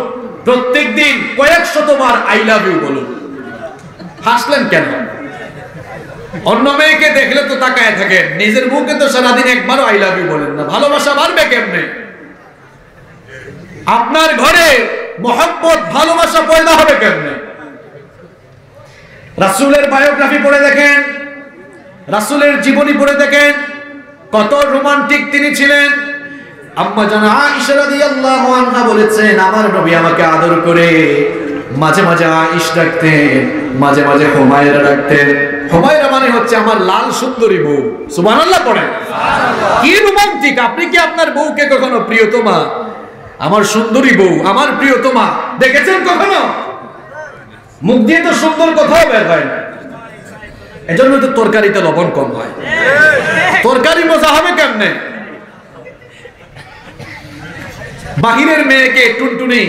প্রত্যেকদিন কয়েক শতবার আই লাভ ইউ বলুন। হাসলেন কেন? অন্য মেয়েকে দেখলে তো তাকায় থাকেন, নিজের মুখে তো সারাদিন একবারও আই লাভ ইউ বলেন না। ভালোবাসা বাড়বে কেমনে? আপনার ঘরে মহব্বত ভালোবাসা পয়দা হবে কেমনে? রাসূলের বায়োগ্রাফি পড়ে দেখেন, রাসূলের জীবনী পড়ে দেখেন, কত রোমান্টিক তিনি ছিলেন। আম্মা জান আয়েশা রাদিয়াল্লাহু আনহা বলেছেন, আমার নবী আমাকে আদর করে মাঝে মাঝে আয়েশ ডাকতেন, মাঝে মাঝে হুমায়রা ডাকতেন। হুমায়রা মানে হচ্ছে আমার লাল সুন্দরী বউ। সুবহানাল্লাহ পড়েন। কি রোমান্টিক! আপনি কি আপনার বউকে কখনো প্রিয়তমা, আমার সুন্দরী বউ, আমার প্রিয়তমা দেখেছেন কখনো? মুখ দিয়ে তো সুন্দর কথাও বের হয় না। এজন্য তো তরকারিতে লবণ কম হয়। তরকারি মজা হবে কেমনে? বাহিরের মেয়েকে টুনটুনি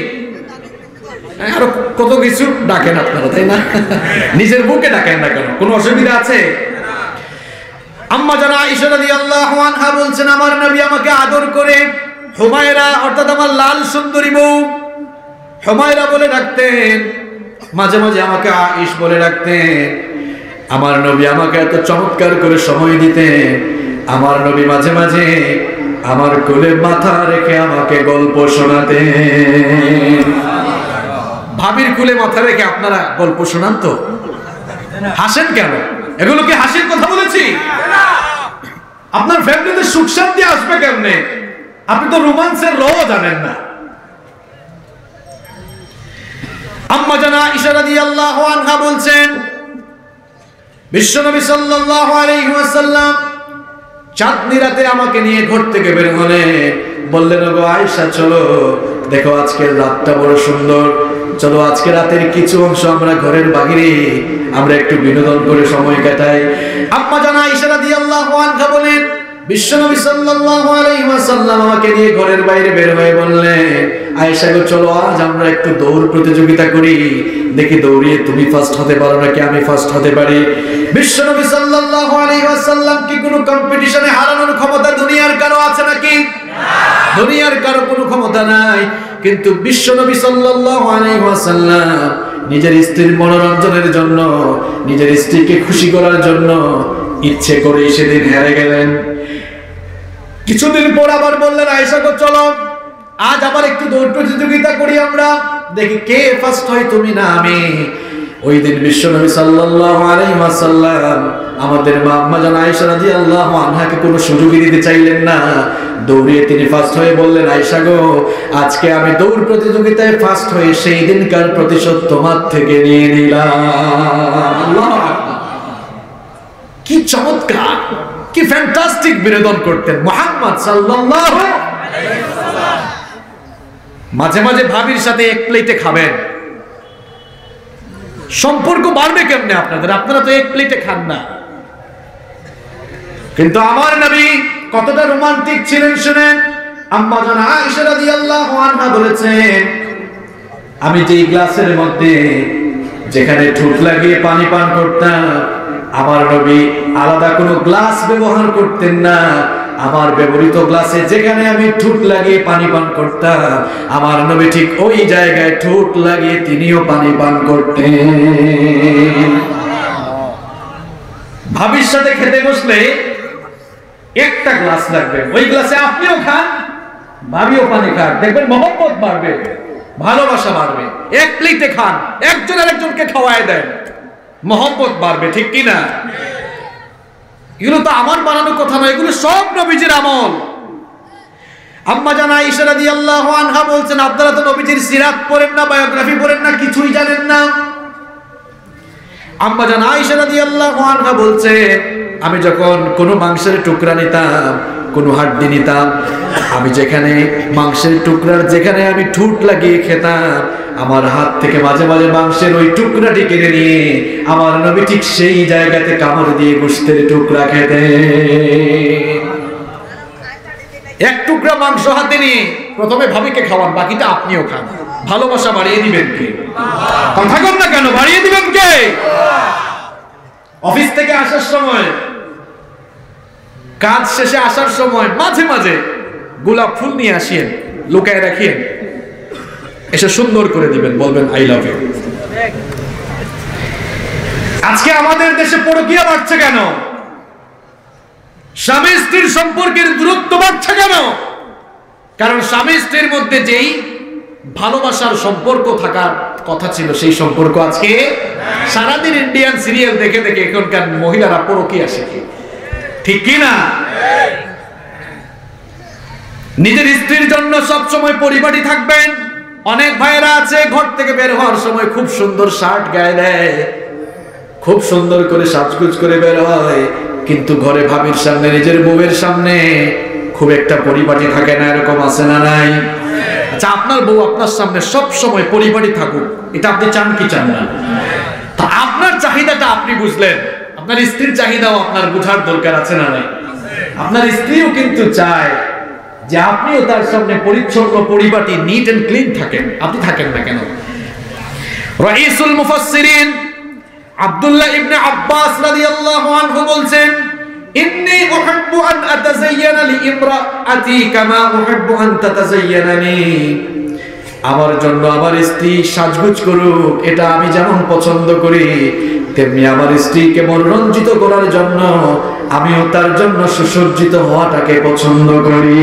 আরো কত কিছু ডাকেন আপনারা, তাই না? নিজের বুকে ডাকেন না কেন? কোনো অসুবিধা আছে? আম্মা জান আয়েশা রাদিয়াল্লাহু আনহা বলছেন, আমার নবী আমাকে আদর করে হুমায়রা অর্থাৎ আমার লাল সুন্দরী বউ হুমায়রা বলে ডাকতেন, মাঝে মাঝে আমাকে আয়েশ বলে ডাকতেন। আমার নবী আমাকে এত চমৎকার করে সময় দিতেন। আমার নবী মাঝে মাঝে আমার কোলে মাথা রেখে আমাকে গল্প শোনাতেন। ভাবির কোলে মাথা রেখে আপনারা গল্প শোনান তো? হাসেন কেন? এগুলো কি হাসির কথা বলেছি? আপনার ফ্যামিলিতে সুখ শান্তি আসবে কেমনে? আপনি তো রোমান্সের রও জানেন না। আম্মা জানা আয়েশা রাদিয়াল্লাহু আনহা বলছেন, বিশ্বনবী সাল্লাল্লাহু আলাইহি ওয়াসাল্লাম চাঁদনি রাতে আমাকে নিয়ে ঘর থেকে বের হলেন। বললেন, ওগো আয়েশা, চলো দেখো আজকের রাতটা বড় সুন্দর, চলো আজকে রাতের কিছু অংশ আমরা ঘরের বাইরে আমরা একটু বিনোদন করে সময় কাটাই। আম্মা জানা আয়েশা রাদিয়াল্লাহু আনহা বলেন, বিশ্বনবী সাল্লাল্লাহু আলাইহি ওয়াসাল্লাম আমাকে নিয়ে ঘরের বাইরে বের হয়ে বললেন, আয়েশা গো, চলো আজ আমরা একটু দৌড় প্রতিযোগিতা করি, দেখি দৌড়িয়ে তুমি ফার্স্ট হতে পারো নাকি আমি ফার্স্ট হতে পারি। বিশ্বনবী সাল্লাল্লাহু আলাইহি ওয়াসাল্লাম কি কোনো কম্পিটিশনে হারানোর ক্ষমতা দুনিয়ার কারো আছে নাকি? দুনিয়ার কারো কোনো ক্ষমতা নাই। কিন্তু বিশ্বনবী সাল্লাল্লাহু আলাইহি ওয়াসাল্লাম নিজের স্ত্রীর মনোরঞ্জনের জন্য, নিজের স্ত্রীকে খুশি করার জন্য ইচ্ছে করে সেদিন হেরে গেলেন। কিছুদিন পর আবার বললেন, আয়েশা গো, চলো আজ আবার একটু দৌড় প্রতিযোগিতা করি, আমরা দেখি কে ফার্স্ট হয়, তুমি না আমি। ওই দিন বিশ্বনবী সাল্লাল্লাহু আলাইহি ওয়াসাল্লাম আমাদের মা আম্মা জান আয়েশা রাদিয়াল্লাহু আনহাকে কোনো সুযোগই দিতে চাইলেন না। দৌড়িয়ে তিনি ফার্স্ট হয়ে বললেন, আয়েশা গো, আজকে আমি দৌড় প্রতিযোগিতায় ফার্স্ট হয়ে সেই দিনকার প্রতিশোধ তোমার থেকে নিয়ে নিলাম। আল্লাহু আকবার! কি চমৎকার, কি ফ্যান্টাস্টিক বিনোদন করতেন মুহাম্মদ সাল্লাল্লাহু আলাইহি ওয়াসাল্লাম। মাঝে মাঝে ভাবির সাথে এক প্লেটে খাবেন, সম্পর্ক বাড়বে কেমনে আপনাদের? আপনারা তো এক প্লেটে খান না। কিন্তু আমার নবী কতটা রোমান্টিক ছিলেন শুনেন। আম্মা জান আয়েশা রাদিয়াল্লাহু আনহা বলেছেন, আমি যে গ্লাসের মধ্যে যেখানে ঠোঁট লাগিয়ে পানি পান করতাম, আমার নবী আলাদা কোনো গ্লাস ব্যবহার করতেন না। আমার ব্যবহৃত গ্লাসে যেখানে আমি ঠোঁট লাগিয়ে পানি পান করতাম, আমার নবী ঠিক ওই জায়গায় ঠোঁট লাগিয়ে তিনিও পানি পান করতেন। ভাবির সাথে খেতে বসলে একটা গ্লাস লাগবে, ওই গ্লাসে আপনিও খান, ভাবিও পানি খান, দেখবেন মহব্বত বাড়বে, ভালোবাসা বাড়বে। এক প্লেটে খান, একজন আরেকজনকে খাওয়ায় দেন, মহব্বত বাড়বে, ঠিক কি না? এগুলো তো আমার বানানো কথা নয়, এগুলো সব নবীজির আমল। আম্মা জান আয়েশা রাদিয়াল্লাহু আনহা বলছেন, আপনারা তো নবীজির সিরাত পড়েন না, বায়োগ্রাফি পড়েন না, কিছুই জানেন না। আম্মা জান আয়েশা রাদিয়াল্লাহু আনহা বলছেন, আমি যখন কোনো মাংসের টুকরা নিতাম, কোনো হাড্ডি নিতাম, আমি যেখানে মাংসের টুকরার যেখানে আমি ঠোঁট লাগিয়ে খেতাম, আমার হাত থেকে মাঝে মাঝে মাংসের ওই টুকরাটি কেড়ে নিয়ে আমার নবী ঠিক সেই জায়গাতে কামড় দিয়ে গোশতের টুকরা খেতেন। এক টুকরা মাংস হাতে নিয়ে প্রথমে ভাবিকে খাওয়ান, বাকিটা আপনিও খান। ভালোবাসা বাড়িয়ে দিবেন কে? কথা কম না কেন? বাড়িয়ে দিবেন কে? অফিস থেকে আসার সময়, কাজ শেষে আসার সময় মাঝে মাঝে গোলাপ ফুল নিয়ে আসিয়েন, লুকায় রাখিয়েন, এসে সুন্দর করে দিবেন, বলবেন আই লাভ ইউ। আজকে আমাদের দেশে পরকীয়া বাড়ছে কেন? স্বামী স্ত্রীর সম্পর্কের দূরত্ব বাড়ছে কেন? কারণ স্বামী স্ত্রীর মধ্যে যেই ভালোবাসার সম্পর্ক থাকার কথা ছিল, সেই সম্পর্ক আজকে সারাদিন ইন্ডিয়ান সিরিয়াল দেখে দেখে এখনকার মহিলারা পরকীয়া শিখে, ঠিক কি না? নিজের স্ত্রীর জন্য সব সময় পরিপাটি থাকবেন। অনেক ভাইয়েরা আছে ঘর থেকে বের হওয়ার সময় খুব সুন্দর শার্ট গায়ে দেয়, খুব সুন্দর করে সাজগুজ করে বের হয়, কিন্তু ঘরে ভাবির সামনে, নিজের বউয়ের সামনে খুব একটা পরিপাটি থাকে না। এরকম আছে না নাই? আচ্ছা, আপনার বউ আপনার সামনে সব সময় পরিপাটি থাকুক, এটা আপনি চান কি চান না? তা আপনার চাহিদাটা আপনি বুঝলেন, আপনার স্ত্রীর চাহিদাও আপনার বুঝার দরকার আছে না নাই? আপনার স্ত্রীও কিন্তু চায় যে আপনিও তার সামনে পরিচ্ছন্ন, পরিপাটি, নিট এন্ড ক্লিন থাকেন। আপনি থাকেন না কেন? রাইসুল মুফাসসিরিন আব্দুল্লাহ ইবনে আব্বাস রাদিয়াল্লাহু আনহু বলছেন, ইন্নী উহিব্বু আন আতাযায়্যানা লিইমরাআতি কামা উহিব্বু আন তাতাযায়্যানানি। আমার জন্য আমার স্ত্রী সাজগোজ করুক, এটা আমি যেমন পছন্দ করি, তেমনি আমার স্ত্রীকে মনোরঞ্জিত করার জন্য আমিও তার জন্য সুসজ্জিত হওয়াটাকে পছন্দ করি।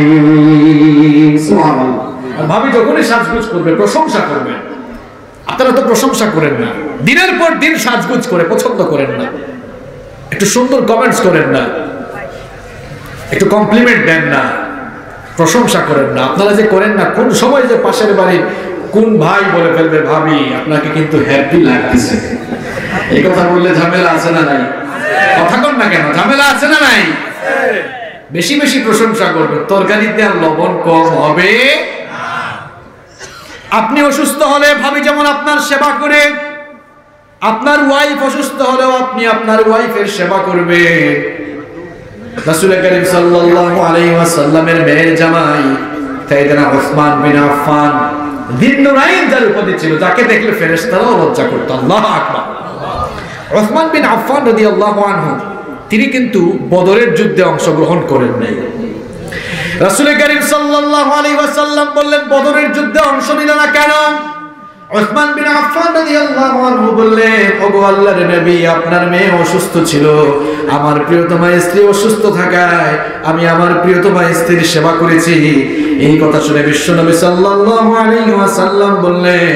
ভাবি যখনই সাজগোজ করবে প্রশংসা করবে। আপনারা তো প্রশংসা করেন না, দিনের পর দিন সাজগোজ করে পছন্দ করেন না, একটু সুন্দর কমেন্টস করেন না, একটু কমপ্লিমেন্ট দেন না, প্রশংসা করেন না। আপনারা যে করেন না, কোন সময় যে পাশের বাড়ির কোন ভাই বলে ফেলবে ভাবি আপনাকে কিন্তু হ্যাপি লাগতেছে, এই কথা বললে ঝামেলা আছে না নাই? কথা কন না কেন, ঝামেলা আছে না নাই? বেশি বেশি প্রশংসা করবেন, তরকারিতে আর লবণ কম হবে। আপনি অসুস্থ হলে ভাবি যেমন আপনার সেবা করে, আপনার ওয়াইফ অসুস্থ হলেও আপনি আপনার ওয়াইফের সেবা করবেন। রাসূল করিম সাল্লাল্লাহু আলাইহি ওয়াসাল্লামের মেয়ের জামাই সাইয়েদনা ওসমান বিন আফফান দিন-নুরাইন যার উপাধি ছিল, যাকে দেখলে ফেরেশতারাও লজ্জা করত। আল্লাহু আকবার। ওসমান বিন আফফান রাদিয়াল্লাহু আনহু তিনি কিন্তু বদরের যুদ্ধে অংশগ্রহণ করেন নাই। রাসূল করিম সাল্লাল্লাহু আলাইহি ওয়াসাল্লাম বললেন, বদরের যুদ্ধে অংশ নিল না কেন? ওসমান বিন আফফান রাদিয়াল্লাহু আনহু বললেন, ওগো আল্লাহর নবী, আপনার মেয়ে অসুস্থ ছিল, আমার প্রিয়তমা স্ত্রী অসুস্থ থাকায় আমি আমার প্রিয়তমা স্ত্রীর সেবা করেছি। এই কথা শুনে বিশ্বনবী সাল্লাল্লাহু আলাইহি ওয়াসাল্লাম বললেন,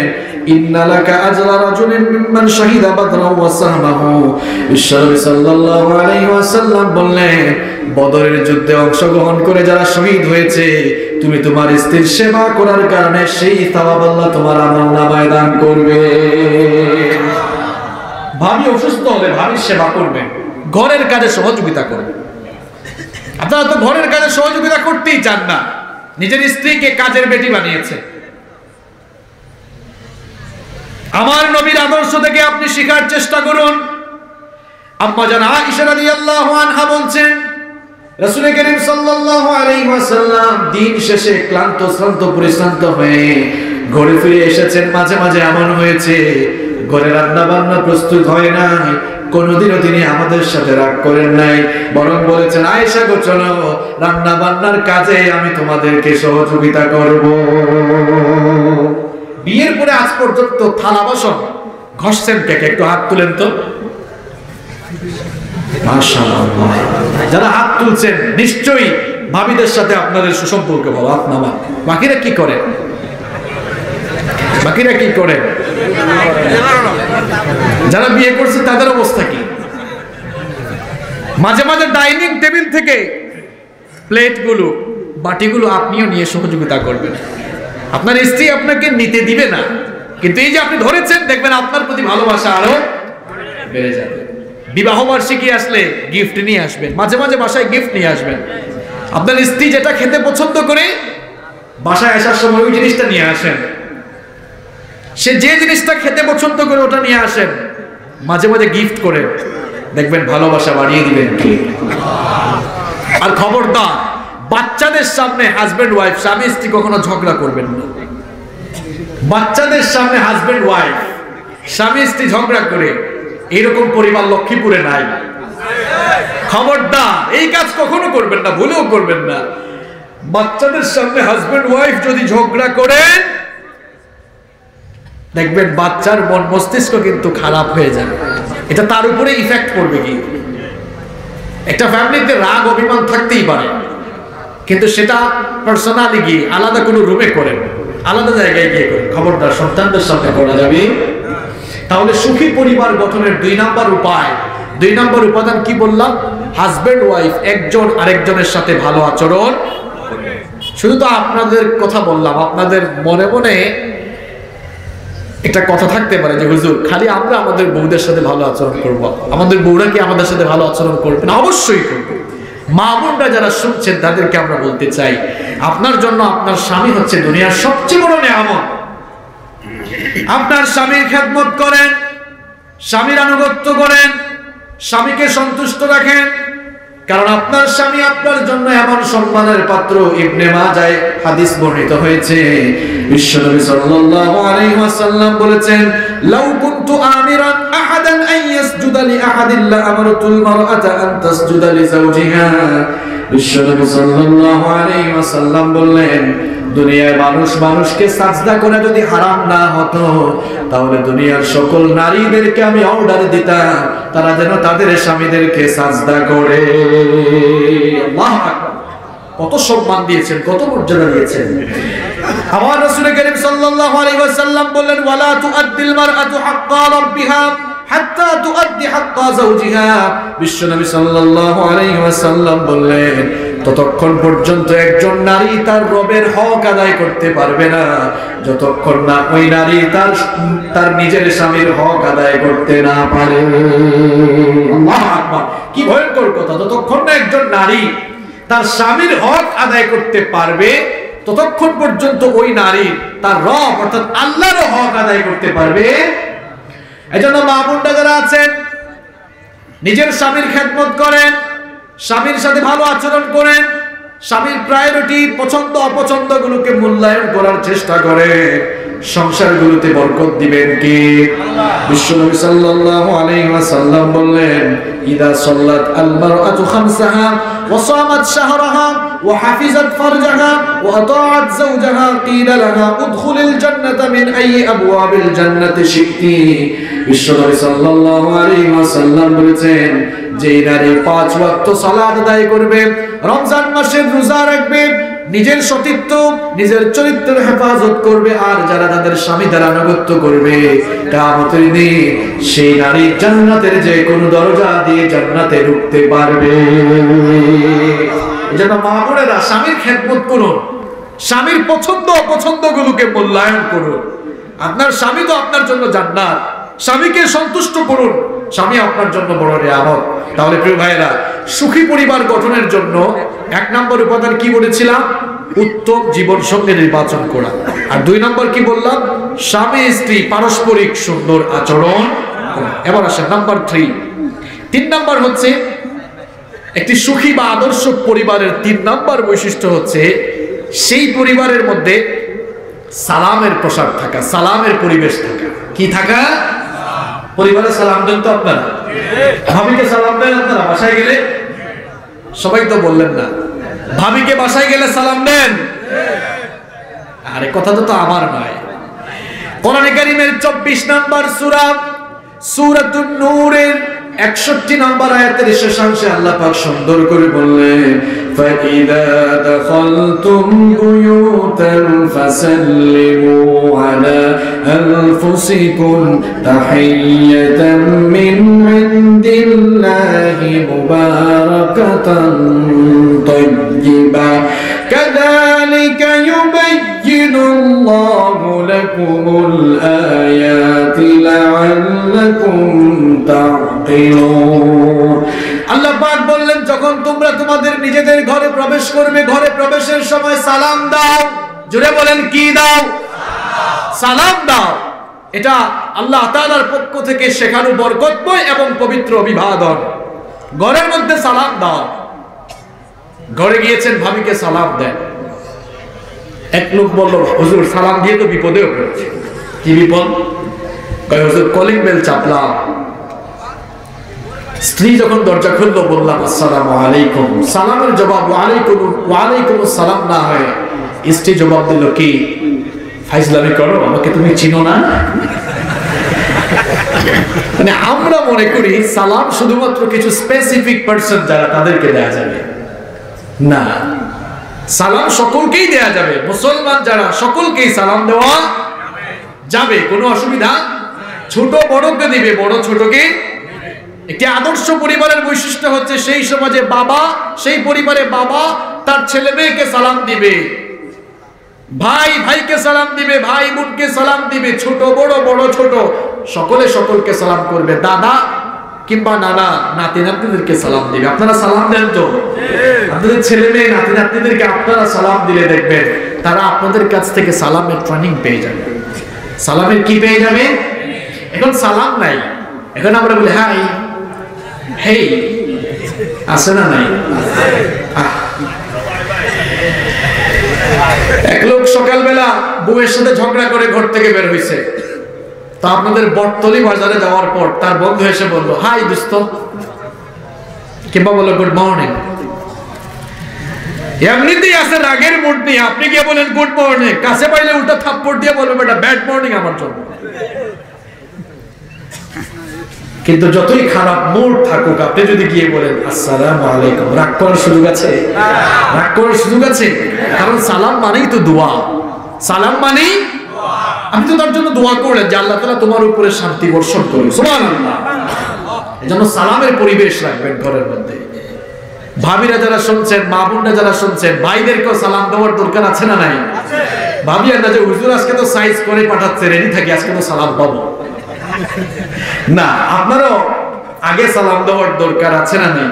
ইন্না লাকা আজরা রাজুলিন মিম্মান শাহিদা বাদরা ওয়া সাহমাহু। বিশ্বনবী সাল্লাল্লাহু আলাইহি ওয়াসাল্লাম বললেন, বদরের যুদ্ধে অংশগ্রহণ করে যারা শহীদ হয়েছে, তুমি তোমার স্ত্রীর সেবা করার কারণে সেই সওয়াব আল্লাহ তোমার আমলনামায় দান করবে। ভাবি অসুস্থ হলে ভাবির সেবা করবেন, ঘরের কাজে সহযোগিতা করবেন। আপনারা তো ঘরের কাজে সহযোগিতা করতেই চান না, নিজের স্ত্রীকে কাজের বেটি বানিয়েছে। আমার নবীর আদর্শ থেকে আপনি শেখার চেষ্টা করুন। আম্মা জান আয়েশা রাদিয়াল্লাহু আনহা বলছেন, রাসূল করিম সাল্লাল্লাহু আলাইহি ওয়াসাল্লাম দিন শেষে ক্লান্ত শ্রান্ত পরিশ্রান্ত হয়ে ঘরে ফিরে এসেছেন। মাঝে মাঝে এমন হয়েছে ঘরে রান্না বান্না প্রস্তুত হয় নাই, কোনদিনও তিনি আমাদের সাথে রাগ করেন নাই, বরং বলেছেন, আয়েশা গো চলো রান্না বান্নার কাজে আমি তোমাদেরকে সহযোগিতা করব। বিয়ের পরে আজ পর্যন্ত থালা বাসন ঘষছেন কে? একটু হাত তুলেন তো। মাশাআল্লাহ, যারা হাত তুলছেন নিশ্চয়ই ভাবিদের সাথে আপনাদের সুসম্পর্ক ভালো। হাত নামা। বাকিরা কি করে? বাকিরা কি করে? যারা বিয়ে করছে তাদের অবস্থা কি? মাঝে মাঝে ডাইনিং টেবিল থেকে প্লেটগুলো বাটিগুলো আপনিও নিয়ে সহযোগিতা করবেন। আপনার স্ত্রী আপনাকে নিতে দিবে না, কিন্তু এই যে আপনি ধরেছেন, দেখবেন আপনার প্রতি ভালোবাসা আরো বেড়ে যাবে। বিবাহ বার্ষিকী আসলে গিফট নিয়ে আসবেন, মাঝে মাঝে বাসায় গিফট নিয়ে আসবেন। আপনার স্ত্রী যেটা খেতে পছন্দ করে বাসায় আসার সময় ওই জিনিসটা নিয়ে আসেন। সে যে জিনিসটা খেতে পছন্দ করে ওটা নিয়ে আসেন, মাঝে মাঝে গিফট করে, দেখবেন ভালোবাসা বাড়িয়ে দিবেন কি। আর খবরদার, বাচ্চাদের সামনে হাজবেন্ড ওয়াইফ স্বামী স্ত্রী কখনো ঝগড়া করবেন না। বাচ্চাদের সামনে হাজবেন্ড ওয়াইফ স্বামী স্ত্রী ঝগড়া করে, এরকম পরিবার লক্ষ্মীপুরে নাই। খবরদার, এই কাজ কখনো করবেন না, ভুলেও করবেন না। বাচ্চাদের সামনে হাজবেন্ড ওয়াইফ যদি ঝগড়া করেন, দেখবেন বাচ্চার মন মস্তিষ্ক কিন্তু খারাপ হয়ে যাবে। এটা তার উপরে ইফেক্ট করবে কি। একটা ফ্যামিলিতে রাগ অভিমান থাকতেই পারে, কিন্তু সেটা পার্সোনালি গিয়ে আলাদা কোনো রুমে করেন, আলাদা জায়গায় গিয়ে করেন। খবরদার, সন্তানদের সামনে করা যাবে। তাহলে সুখী পরিবার গঠনের 2 নাম্বার উপায়, 2 নাম্বার উপাদান কি বললাম? হাজবেন্ড ওয়াইফ একজন আরেকজনের সাথে ভালো আচরণ। শুধু তো আপনাদের কথা বললাম, আপনাদের মনে মনে একটা কথা থাকতে পারে যে হুজুর খালি আমরা আমাদের বউদের সাথে ভালো আচরণ করব, আমাদের বউরা কি আমাদের সাথে ভালো আচরণ করবে না? অবশ্যই করবে। মা বোনরা যারা শুনছেন তাদেরকে আমরা বলতে চাই, আপনার জন্য আপনার স্বামী হচ্ছে দুনিয়ার সবচেয়ে বড় নেয়ামত। আপনার স্বামীর খেদমত করেন, স্বামীর আনুগত্য করেন, স্বামীকে সন্তুষ্ট রাখেন, কারণ আপনার স্বামী আপনার জন্য এমন সম্মানের পাত্র। ইবনে মাজায় হাদিস বর্ণিত হয়েছে, বিশ্বনবী সাল্লাল্লাহু আলাইহি ওয়াসাল্লাম বলেছেন, লাউ কুনতু আমিরান আহাদান আন ইয়াসজুদা লি আহাদিন লা আমারতুল মারআতা আন তাসজুদা লি যাওজিহা। বিশ্বনবী সাল্লাল্লাহু আলাইহি ওয়াসাল্লাম বললেন, দুনিয়ায় মানুষ মানুষকে সাজদা করে যদি হারাম না হতো, তাহলে দুনিয়ার সকল নারীদেরকে আমি অর্ডার দিতাম তারা যেন তাদের স্বামীদেরকে সাজদা করে। আল্লাহু আকবার। কত সম্মান দিয়েছেন, কত মর্যাদা দিয়েছেন। আমার রাসূল করিম সাল্লাল্লাহু আলাইহি ওয়াসাল্লাম বললেন, ওয়ালা তুআদ্দিল মারআতু হাক্কা রাব্বিহা হাত্তা তুআদ্দি হাক্কা যাওজিহা। বিশ্বনবী সাল্লাল্লাহু আলাইহি ওয়াসাল্লাম বললেন, ততক্ষণ পর্যন্ত একজন নারী তার রবের হক আদায় করতে পারবে না যতক্ষণ না ওই নারী তার নিজের স্বামীর হক আদায় করতে না পারে। আল্লাহু আকবার। কি ভয়ঙ্কর কথা! ততক্ষণ না একজন নারী তার স্বামীর হক আদায় করতে পারবে, ততক্ষণ পর্যন্ত ওই নারী তার রব অর্থাৎ আল্লাহর হক আদায় করতে পারবে। এজন্য মা বোনরা যারা আছেন, নিজের স্বামীর খেদমত করেন, স্বামীর সাথে ভালো আচরণ করেন, স্বামীর প্রায়োরিটি পছন্দ অপছন্দ গুলোকে মূল্যায়ন করার চেষ্টা করেন। সংসারগুলোতে বরকত দিবেন কে? বিশ্বনবী সাল্লাল্লাহু আলাইহি ওয়াসাল্লাম বললেন, ইদা সাল্লাত আল মারআতু খামসাহা ওয়া সামাত শাহরাহা ওয়া হাফিজাত ফারজাহা ওয়া আতাআত যাওজাহা কিলা লাহা উদখুলিল জান্নাতা মিন আইয়ি আবওয়াবিল জান্নাতি শি'তি। বিশ্বনবী সাল্লাল্লাহু আলাইহি ওয়াসাল্লাম বলেছেন, যে নারী 5 ওয়াক্ত সালাত আদায় করবে, রমজান মাসের রোজা রাখবে, নিজের সতীত্ব নিজের চরিত্রের হেফাজত করবে, আর যারা তাদের স্বামী দ্বারা আনুগত্য করবে, কিয়ামতের দিন সেই নারী জান্নাতের যে কোনো দরজা দিয়ে জান্নাতে ঢুকতে পারবে। এজন্য মা বোনেরা স্বামীর খেদমত করুন, স্বামীর পছন্দ অপছন্দ গুলোকে মূল্যায়ন করুন। আপনার স্বামী তো আপনার জন্য জান্নাত, স্বামীকে সন্তুষ্ট করুন, স্বামী আপনার জন্য বড় নিয়ামত। তাহলে প্রিয় ভাইয়েরা, সুখী পরিবার গঠনের জন্য 1 নম্বর উপাদান কি বলেছিলাম? উত্তম জীবন সঙ্গী নির্বাচন করা। আর 2 নম্বর কি বললাম? স্বামী স্ত্রী পারস্পরিক সুন্দর আচরণ করা। এবার আসেন নাম্বার 3। 3 নম্বর হচ্ছে একটি সুখী বা আদর্শ পরিবারের 3 নম্বর বৈশিষ্ট্য হচ্ছে সেই পরিবারের মধ্যে সালামের প্রসার থাকা, সালামের পরিবেশ থাকা। কি থাকা? পরিবারে সালাম দেন তো আপনারা? ভাবিকে সালাম দেন আপনারা বাসায় গেলে? সবাই তো বললেন না। ভাবিকে বাসায় গেলে সালাম দেন? আরে কথা তো আমার নয়। কোরআনে কারীমের 24 নম্বর সূরা সূরাতুন নূরের 61 নম্বর আয়াতের শেষাংশে আল্লাহ পাক সুন্দর করে বললেন, ফাইদা দাখালতুম বুয়ুতান ফাসাল্লিমু আলা আনফুসিকুম তাহিয়াতাম মিন ইনদিল্লাহি মুবারাকাতান তাইয়্যিবা কাযালিকা ইউবাইয়িনুল্লাহু লাকুমুল আয়াতি লাআল্লাকুম তা'কিলুন। আল্লাহ পাক বললেন, যখন তোমরা তোমাদের নিজেদের ঘরে প্রবেশ করবে, ঘরে প্রবেশের সময় সালাম দাও। জোরে বলেন, কি দাও? সালাম দাও। এটা আল্লাহ তাআলার পক্ষ থেকে শেখানো বরকতময় এবং পবিত্র অভিবাদন। ঘরের মধ্যে সালাম দাও। ঘরে গিয়েছেন, ভাবিকে সালাম দেন। এক লোক বলল, হুজুর সালাম দিয়ে তো বিপদেও পড়েছে। কি বিপদ? কয়, হুজুর কলিং বেল চাপলাম, স্ত্রী যখন দরজা খুললো বললাম আসসালামু আলাইকুম, সালামের জবাব ওয়ালাইকুম আসসালাম না হয় স্ত্রী জবাব দিল, কি ফাইজলামি করো, আমাকে তুমি চিনো না? মানে আমরা মনে করি সালাম শুধুমাত্র কিছু স্পেসিফিক পারসন যারা তাদেরকে দেয়া যাবে না। সালাম সকলকেই দেয়া যাবে। মুসলমান যারা সকলকেই সালাম দেওয়া যাবে, কোনো অসুবিধা। ছোট বড়কে দিবে, বড় ছোটকে। একটি আদর্শ পরিবারের বৈশিষ্ট্য হচ্ছে সেই সমাজে বাবা, সেই পরিবারে বাবা তার ছেলে মেয়েকে সালাম দিবে, ভাই ভাইকে সালাম দিবে, ভাই বোনকে সালাম দিবে, ছোট বড় বড় ছোট সকলে সকলকে সালাম করবে, দাদা কিংবা নানা নাতি নাতনিদেরকে সালাম দিবে। আপনারা সালাম দেন তো? আপনাদের ছেলে মেয়ে নাতি নাতনিদেরকে আপনারা সালাম দিলে দেখবেন তারা আপনাদের কাছ থেকে সালামের ট্রেনিং পেয়ে যাবে। সালামের কি পেয়ে যাবে? এখন সালাম নাই, এখন আমরা বলি হাই, হেই, আছে না নাই? এক লোক সকালবেলা বউয়ের সাথে ঝগড়া করে ঘর থেকে বের হয়েছে। তা আপনাদের বটতলি বাজারে যাওয়ার পর তার বন্ধু এসে বলল, হাই দোস্ত, কিংবা বললো গুড মর্নিং। এমনিতেই আছে রাগের মুড নিয়ে, আপনি গিয়ে বলেন গুড মর্নিং, কাছে পাইলে উল্টা থাপ্পড় দিয়ে বলবে এটা ব্যাড মর্নিং আমার জন্য। কিন্তু যতই খারাপ মুড থাকুক, আপনি যদি গিয়ে বলেন আসসালামু আলাইকুম, রাগ করার সুযোগ আছে? রাগ করার সুযোগ আছে? কারণ সালাম মানেই তো দোয়া। সালাম মানেই আমি তো তার জন্য দোয়া করলেন যে আল্লাহ তাআলা তোমার উপরে শান্তি বর্ষণ করুন, সুবহানাল্লাহ। এজন্য সালামের পরিবেশ রাখবেন ঘরের মধ্যে। ভাবিরা যারা শুনছেন, মা বোনরা যারা শুনছেন, ভাইদেরকেও সালাম দেওয়ার দরকার আছে না নাই? ভাবি আর না যে হুজুর আজকে তো সাইজ করে পাঠাচ্ছে, রেডি থাকি, আজকে তো সালাম পাবো না, আপনারও আগে সালাম দেওয়ার দরকার আছে না নাই?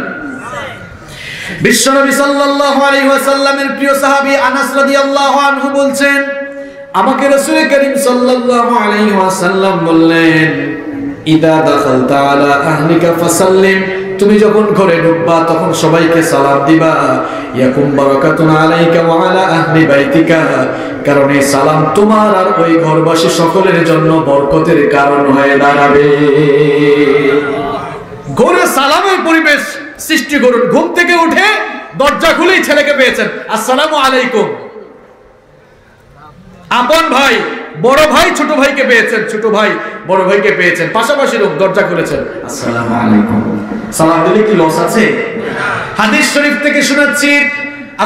বিশ্বনবী সাল্লাল্লাহু আলাইহি ওয়াসাল্লামের প্রিয় সাহাবী আনাস রাদিয়াল্লাহু আনহু বলছেন, আমাকে রাসূল করিম সাল্লাল্লাহু আলাইহি ওয়াসাল্লাম বললেন, ইদা দাখালতা আলা আহলিকা ফাসাল্লিম, তুমি যখন ঘরে ঢুকবা তখন সবাইকে সালাম দিবা, ইয়াকুম বারাকাতুন আলাইকা ওয়া আলা আহলি বাইতিকা, কারণ এই সালাম তোমার আর ওই ঘরবাসী সকলের জন্য বরকতের কারণ হয়ে দাঁড়াবে। ঘরে সালামের পরিবেশ সৃষ্টি করুন। ঘুম থেকে উঠে দরজা খুলেই ছেলেকে পেয়েছেন, আসসালামু আলাইকুম। আপন ভাই বড় ভাই ছোট ভাইকে পেয়েছেন, ছোট ভাই বড় ভাইকে পেয়েছেন, পাশাপাশি লোক দরজা খুলেছেন, আসসালামু আলাইকুম। সালাম দিলে কি লস আছে? হাদিস শরীফ থেকে শোনাচ্ছি,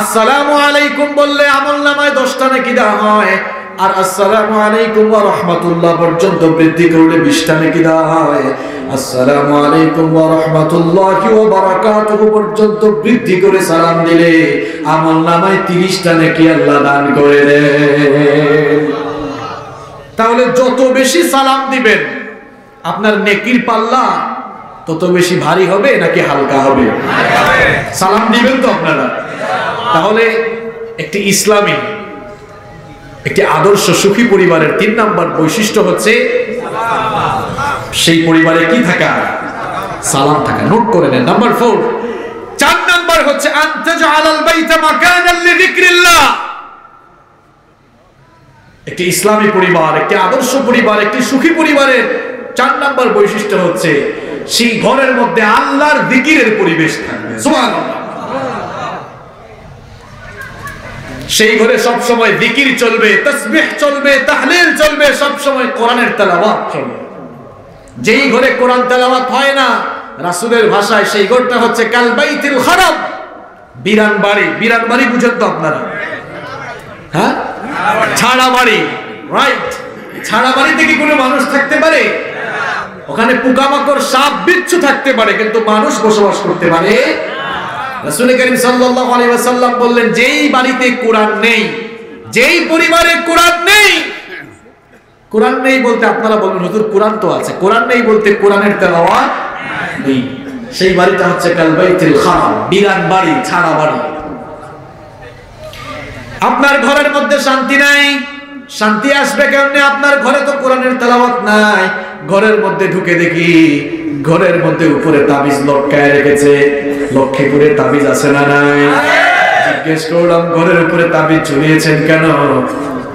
আসসালামু আলাইকুম বললে আমলনামায় 10টা নেকি দেওয়া হয়, আর আসসালামু আলাইকুম ওয়া রাহমাতুল্লাহ পর্যন্ত বৃদ্ধি করলে 20টা নেকি দেওয়া হয়। আসসালামু আলাইকুম ওয়া রাহমাতুল্লাহি ওয়া বারাকাতুহু পর্যন্ত বৃদ্ধি করে সালাম দিলে আমলনামায় 30টা নেকি আল্লাহ দান করে দেন। তাহলে যত বেশি সালাম দিবেন আপনার নেকির পাল্লা তত বেশি ভারী হবে নাকি হালকা হবে? সালাম দিবেন তো আপনারা। তাহলে একটি ইসলামী, একটি আদর্শ সুখী পরিবারের 3 নাম্বার বৈশিষ্ট্য হচ্ছে সেই পরিবারে কি থাকা? সালাম থাকা। নোট করে নেন। নাম্বার 4, 4 নাম্বার হচ্ছে আনতাজআলাল বাইতা মাকানাল লিযিকরিল্লাহ। একটি ইসলামী পরিবার, একটি আদর্শ পরিবার, একটি সুখী পরিবারের 4 নাম্বার বৈশিষ্ট্য হচ্ছে সেই ঘরের মধ্যে আল্লাহর জিকিরের পরিবেশ থাকবে। সুবহানাল্লাহ। সেই ঘরে সব সময় জিকির চলবে, তাসবিহ চলবে, তাহলিল চলবে, সব সময় কোরআনের তেলাওয়াত চলবে। যেই ঘরে কোরআন তেলাওয়াত হয় না, রাসূলের ভাষায় সেই ঘরটা হচ্ছে কাল বাইতুল খারাব, বিরান বাড়ি। বিরান বাড়ি বুঝেন তো আপনারা? হ্যাঁ, ছাড়া বাড়ি। রাইট। ছাড়া বাড়িতে কি কোনো মানুষ থাকতে পারে? ওখানে পোকামাকড়, সাপ, বিচ্ছু থাকতে পারে, কিন্তু মানুষ বসবাস করতে পারে। রাসূল করিম সাল্লাল্লাহু আলাইহি ওয়াসাল্লাম বললেন, যেই বাড়িতে কোরআন নেই, যেই পরিবারে কোরআন নেই, কোরআন নেই বলতে আপনারা বলবেন হুজুর কোরআন তো আছে, কোরআন নেই বলতে কোরআনের তেলাওয়াত নেই, সেই বাড়িটা হচ্ছে কাল বাইতুল খারাব, বিরান বাড়ি, ছাড়া বাড়ি। আপনার ঘরের মধ্যে শান্তি নাই, শান্তি আসবে কেমনে? আপনার ঘরে তো কোরআনের তেলাওয়াত নাই। ঘরের মধ্যে ঢুকে দেখি ঘরের মধ্যে উপরে তাবিজ লটকায় রেখেছে। লক্ষ্মীপুরে তাবিজ আছে না নাই? জিজ্ঞেস করলাম ঘরের উপরে তাবিজ ঝুলিয়েছেন কেন?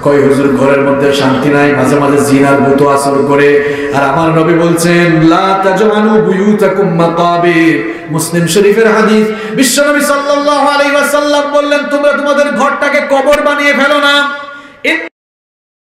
কই হুজুর ঘরের মধ্যে শান্তি নাই, মাঝে মাঝে জিন আর ভূত আসর করে। আর আমার নবী বলছেন লা তাজআলু বুয়ুতাকুম মাকাবির। মুসলিম শরীফের হাদিস। বিশ্বনবী সাল্লাল্লাহু আলাইহি ওয়াসাল্লাম বললেন তোমরা তোমাদের ঘরটাকে কবর বানিয়ে ফেলো না।